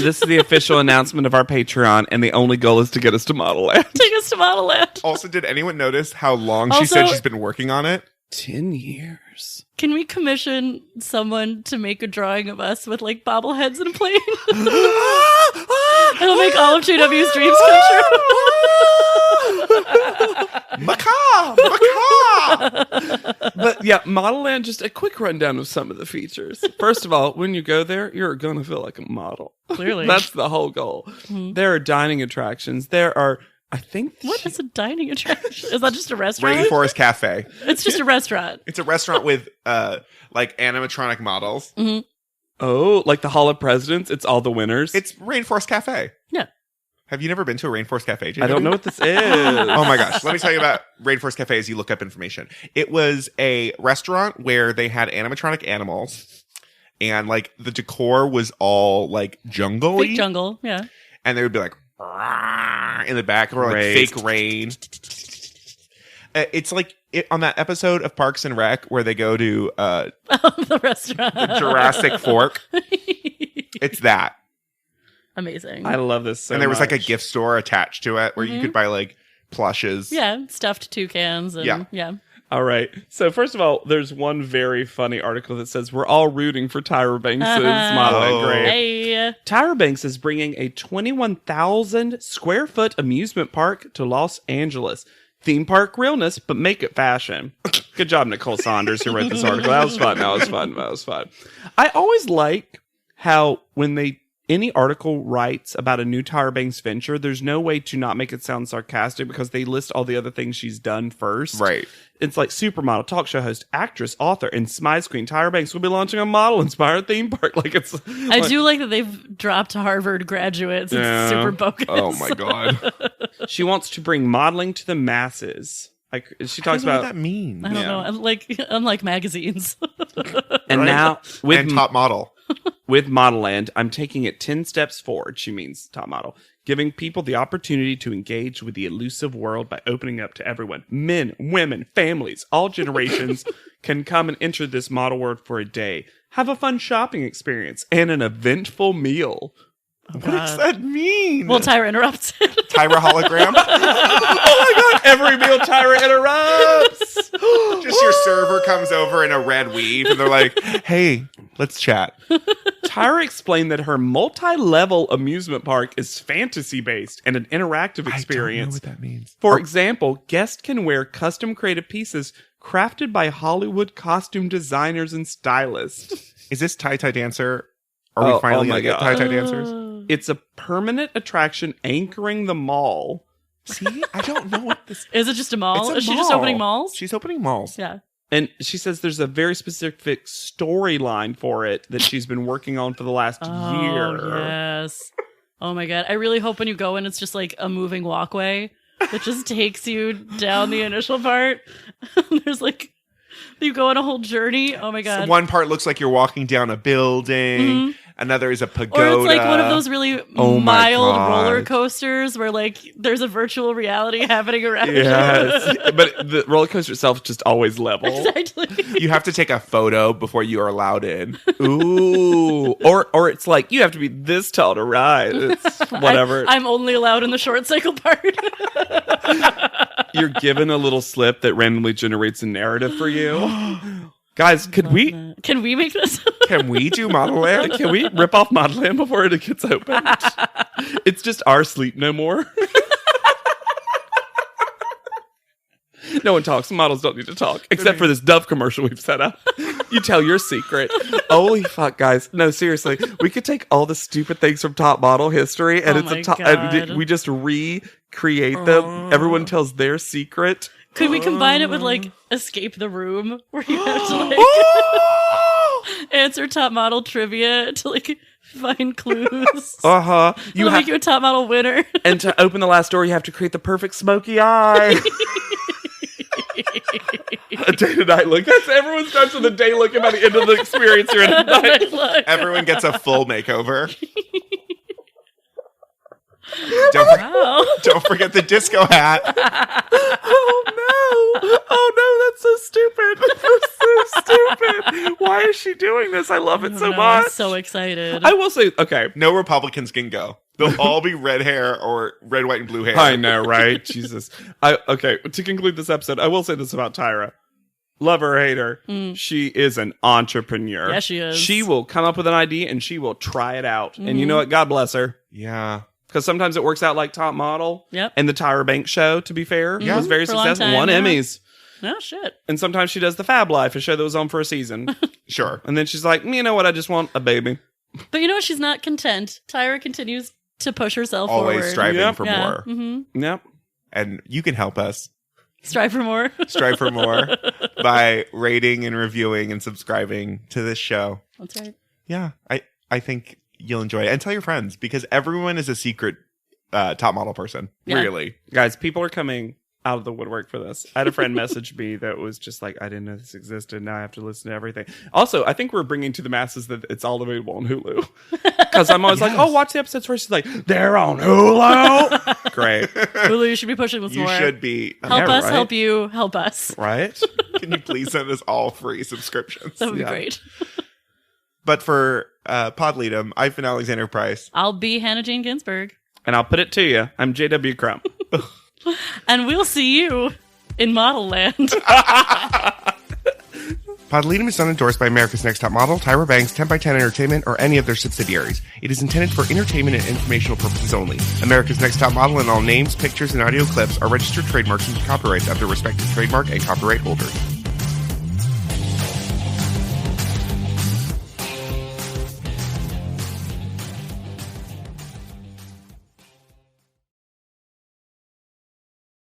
G: this is the official announcement of our Patreon, and the only goal is to get us to ModelLand.
H: Take us to Modelland.
F: Also, did anyone notice how long she
H: Also-
F: said she's been working on it?
G: 10 years.
H: Can we commission someone to make a drawing of us with like bobbleheads and a plane? It'll make all of 2W's dreams come true.
F: Macabre!
G: But yeah, ModelLand, just a quick rundown of some of the features. First of all, when you go there, you're going to feel like a model.
H: Clearly.
G: That's the whole goal. There are dining attractions. There are, I think...
H: What is a dining attraction? Is that just a restaurant?
F: Rainforest Cafe.
H: It's just a restaurant.
F: It's a restaurant with like animatronic models.
G: Oh, like the Hall of Presidents? It's all the winners?
F: It's Rainforest Cafe.
H: Yeah.
F: Have you never been to a Rainforest Cafe, JW?
G: I don't know what this is.
F: Oh my gosh. Let me tell you about Rainforest Cafe as you look up information. It was a restaurant where they had animatronic animals and like the decor was all like jungle-y.
H: Big jungle. Yeah.
F: And they would be like "Rah," in the back or like
G: Great.
F: fake rain. It's like on that episode of Parks and Rec where they go to
H: the restaurant,
F: the Jurassic Fork. It's that.
H: Amazing.
G: I love this so
F: and there was like a
G: much.
F: gift store attached to it where you could buy like plushes.
H: Yeah, stuffed toucans. And, yeah.
G: All right. So first of all, there's one very funny article that says we're all rooting for Tyra Banks' ModelLand grave.
H: Hey.
G: Tyra Banks is bringing a 21,000 square foot amusement park to Los Angeles. Theme park realness, but make it fashion. Good job, Nicole Saunders, who wrote this article. That was fun. I always like how when any article writes about a new Tyra Banks venture, there's no way to not make it sound sarcastic because they list all the other things she's done first.
F: Right.
G: It's like supermodel, talk show host, actress, author, and Smize Queen. Tyra Banks will be launching a model-inspired theme park.
H: I do like that they've dropped Harvard graduates. It's super bogus.
F: Oh my God.
G: She wants to bring modeling to the masses. Like she talks
F: I don't know
G: about
F: what that means.
H: I don't know. Unlike magazines.
G: and
F: Right.
G: now with
F: And Top Model.
G: With ModelLand, I'm taking it 10 steps forward, she means Top Model, giving people the opportunity to engage with the elusive world by opening up to everyone. Men, women, families, all generations can come and enter this model world for a day, have a fun shopping experience, and an eventful meal.
F: What does that mean?
H: Well, Tyra interrupts.
F: Tyra hologram?
G: Oh my God, every meal Tyra interrupts!
F: Just your server comes over in a red weave and they're like, hey, let's chat.
G: Tyra explained that her multi-level amusement park is fantasy-based and an interactive experience.
F: I don't know what that means.
G: For example, guests can wear custom creative pieces crafted by Hollywood costume designers and stylists.
F: Is this Tie Dancer? Are we finally going to get Tie Dancers?
G: It's a permanent attraction anchoring the mall.
F: See, I don't know what this
H: Is it just a mall?
F: It's a
H: Is she just
F: mall.
H: opening malls?
F: She's opening malls.
H: Yeah.
G: And she says there's a very specific storyline for it that she's been working on for the last year.
H: Yes. Oh my God. I really hope when you go in, it's just like a moving walkway that just takes you down the initial part. There's like, you go on a whole journey. Oh my God.
F: So one part looks like you're walking down a building. Another is a pagoda.
H: Or it's like one of those really
F: Oh my
H: mild
F: God.
H: roller coasters where like there's a virtual reality happening around
G: Yes. But the roller coaster itself is just always level.
H: you. Exactly.
F: You have to take a photo before you are allowed in.
G: Ooh. Or it's like you have to be this tall to ride. It's whatever.
H: I'm only allowed in the short cycle part.
G: You're given a little slip that randomly generates a narrative for you. Guys, could we
H: Can we make this?
F: Can we do ModelLand?
G: can we rip off ModelLand before it gets opened? It's just our sleep no more. No one talks. Models don't need to talk. Except for this Dove commercial we've set up. You tell your secret. Holy fuck, guys. No, seriously. We could take all the stupid things from Top Model history and
H: Oh
G: it's
H: my
G: a top
H: God.
G: and we just recreate them. Everyone tells their secret.
H: Could we combine it with like Escape the Room where you have to like answer top model trivia to like find clues?
G: Uh-huh.
H: It'll make you a top model winner.
G: And to open the last door, you have to create the perfect smoky eye. A day to night look. That's everyone starts with a day look, and by the end of the experience, you're in a night.
H: Look.
F: Everyone gets a full makeover.
H: Wow.
F: Don't forget the disco hat.
G: Oh no, that's so stupid. That's so stupid. Why is she doing this? I love it so
H: No,
G: much.
H: I'm so excited.
G: I will say, okay.
F: No Republicans can go. They'll all be red hair or red, white, and blue hair.
G: I know, right? Jesus. Okay, to conclude this episode, I will say this about Tyra. Love her or hate her, she is an entrepreneur.
H: Yeah, she is.
G: She will come up with an idea and she will try it out. And you know what? God bless her.
F: Yeah.
G: Because sometimes it works out like Top Model.
H: Yep.
G: And the Tyra Banks show, to be fair, was very
H: For a long
G: successful.
H: time,
G: Won
H: yeah.
G: Emmys.
H: Oh, shit.
G: And sometimes she does the Fab Life, a show that was on for a season.
F: Sure.
G: And then she's like, you know what? I just want a baby.
H: But you know what? She's not content. Tyra continues to push herself
F: Always
H: forward.
F: striving
G: Yep.
F: for
H: Yeah.
F: more.
H: Mm-hmm.
G: Yep.
F: And you can help us
H: Strive for more.
F: strive for more by rating and reviewing and subscribing to this show.
H: That's right.
F: Yeah. I think you'll enjoy it. And tell your friends because everyone is a secret top model person.
H: Yeah.
F: Really.
G: Guys, people are coming out of the woodwork for this. I had a friend message me that was just like, I didn't know this existed. Now I have to listen to everything. Also, I think we're bringing to the masses that it's all available on Hulu. Because I'm always like, oh, watch the episodes first. She's like, they're on Hulu. Great.
H: Hulu, you should be pushing this
F: You
H: more.
F: should be.
H: Help us,
G: right?
H: help you, help us.
G: Right?
F: Can you please send us all free subscriptions?
H: That would be great.
F: But for Podleadum, I've been Alexander Price.
H: I'll be Hannah Jane Ginsburg.
G: And I'll put it to you. I'm JW Crump.
H: And we'll see you in ModelLand.
F: Podleadum is not endorsed by America's Next Top Model, Tyra Banks, 10x10 Entertainment, or any of their subsidiaries. It is intended for entertainment and informational purposes only. America's Next Top Model and all names, pictures, and audio clips are registered trademarks and copyrights of their respective trademark and copyright holders.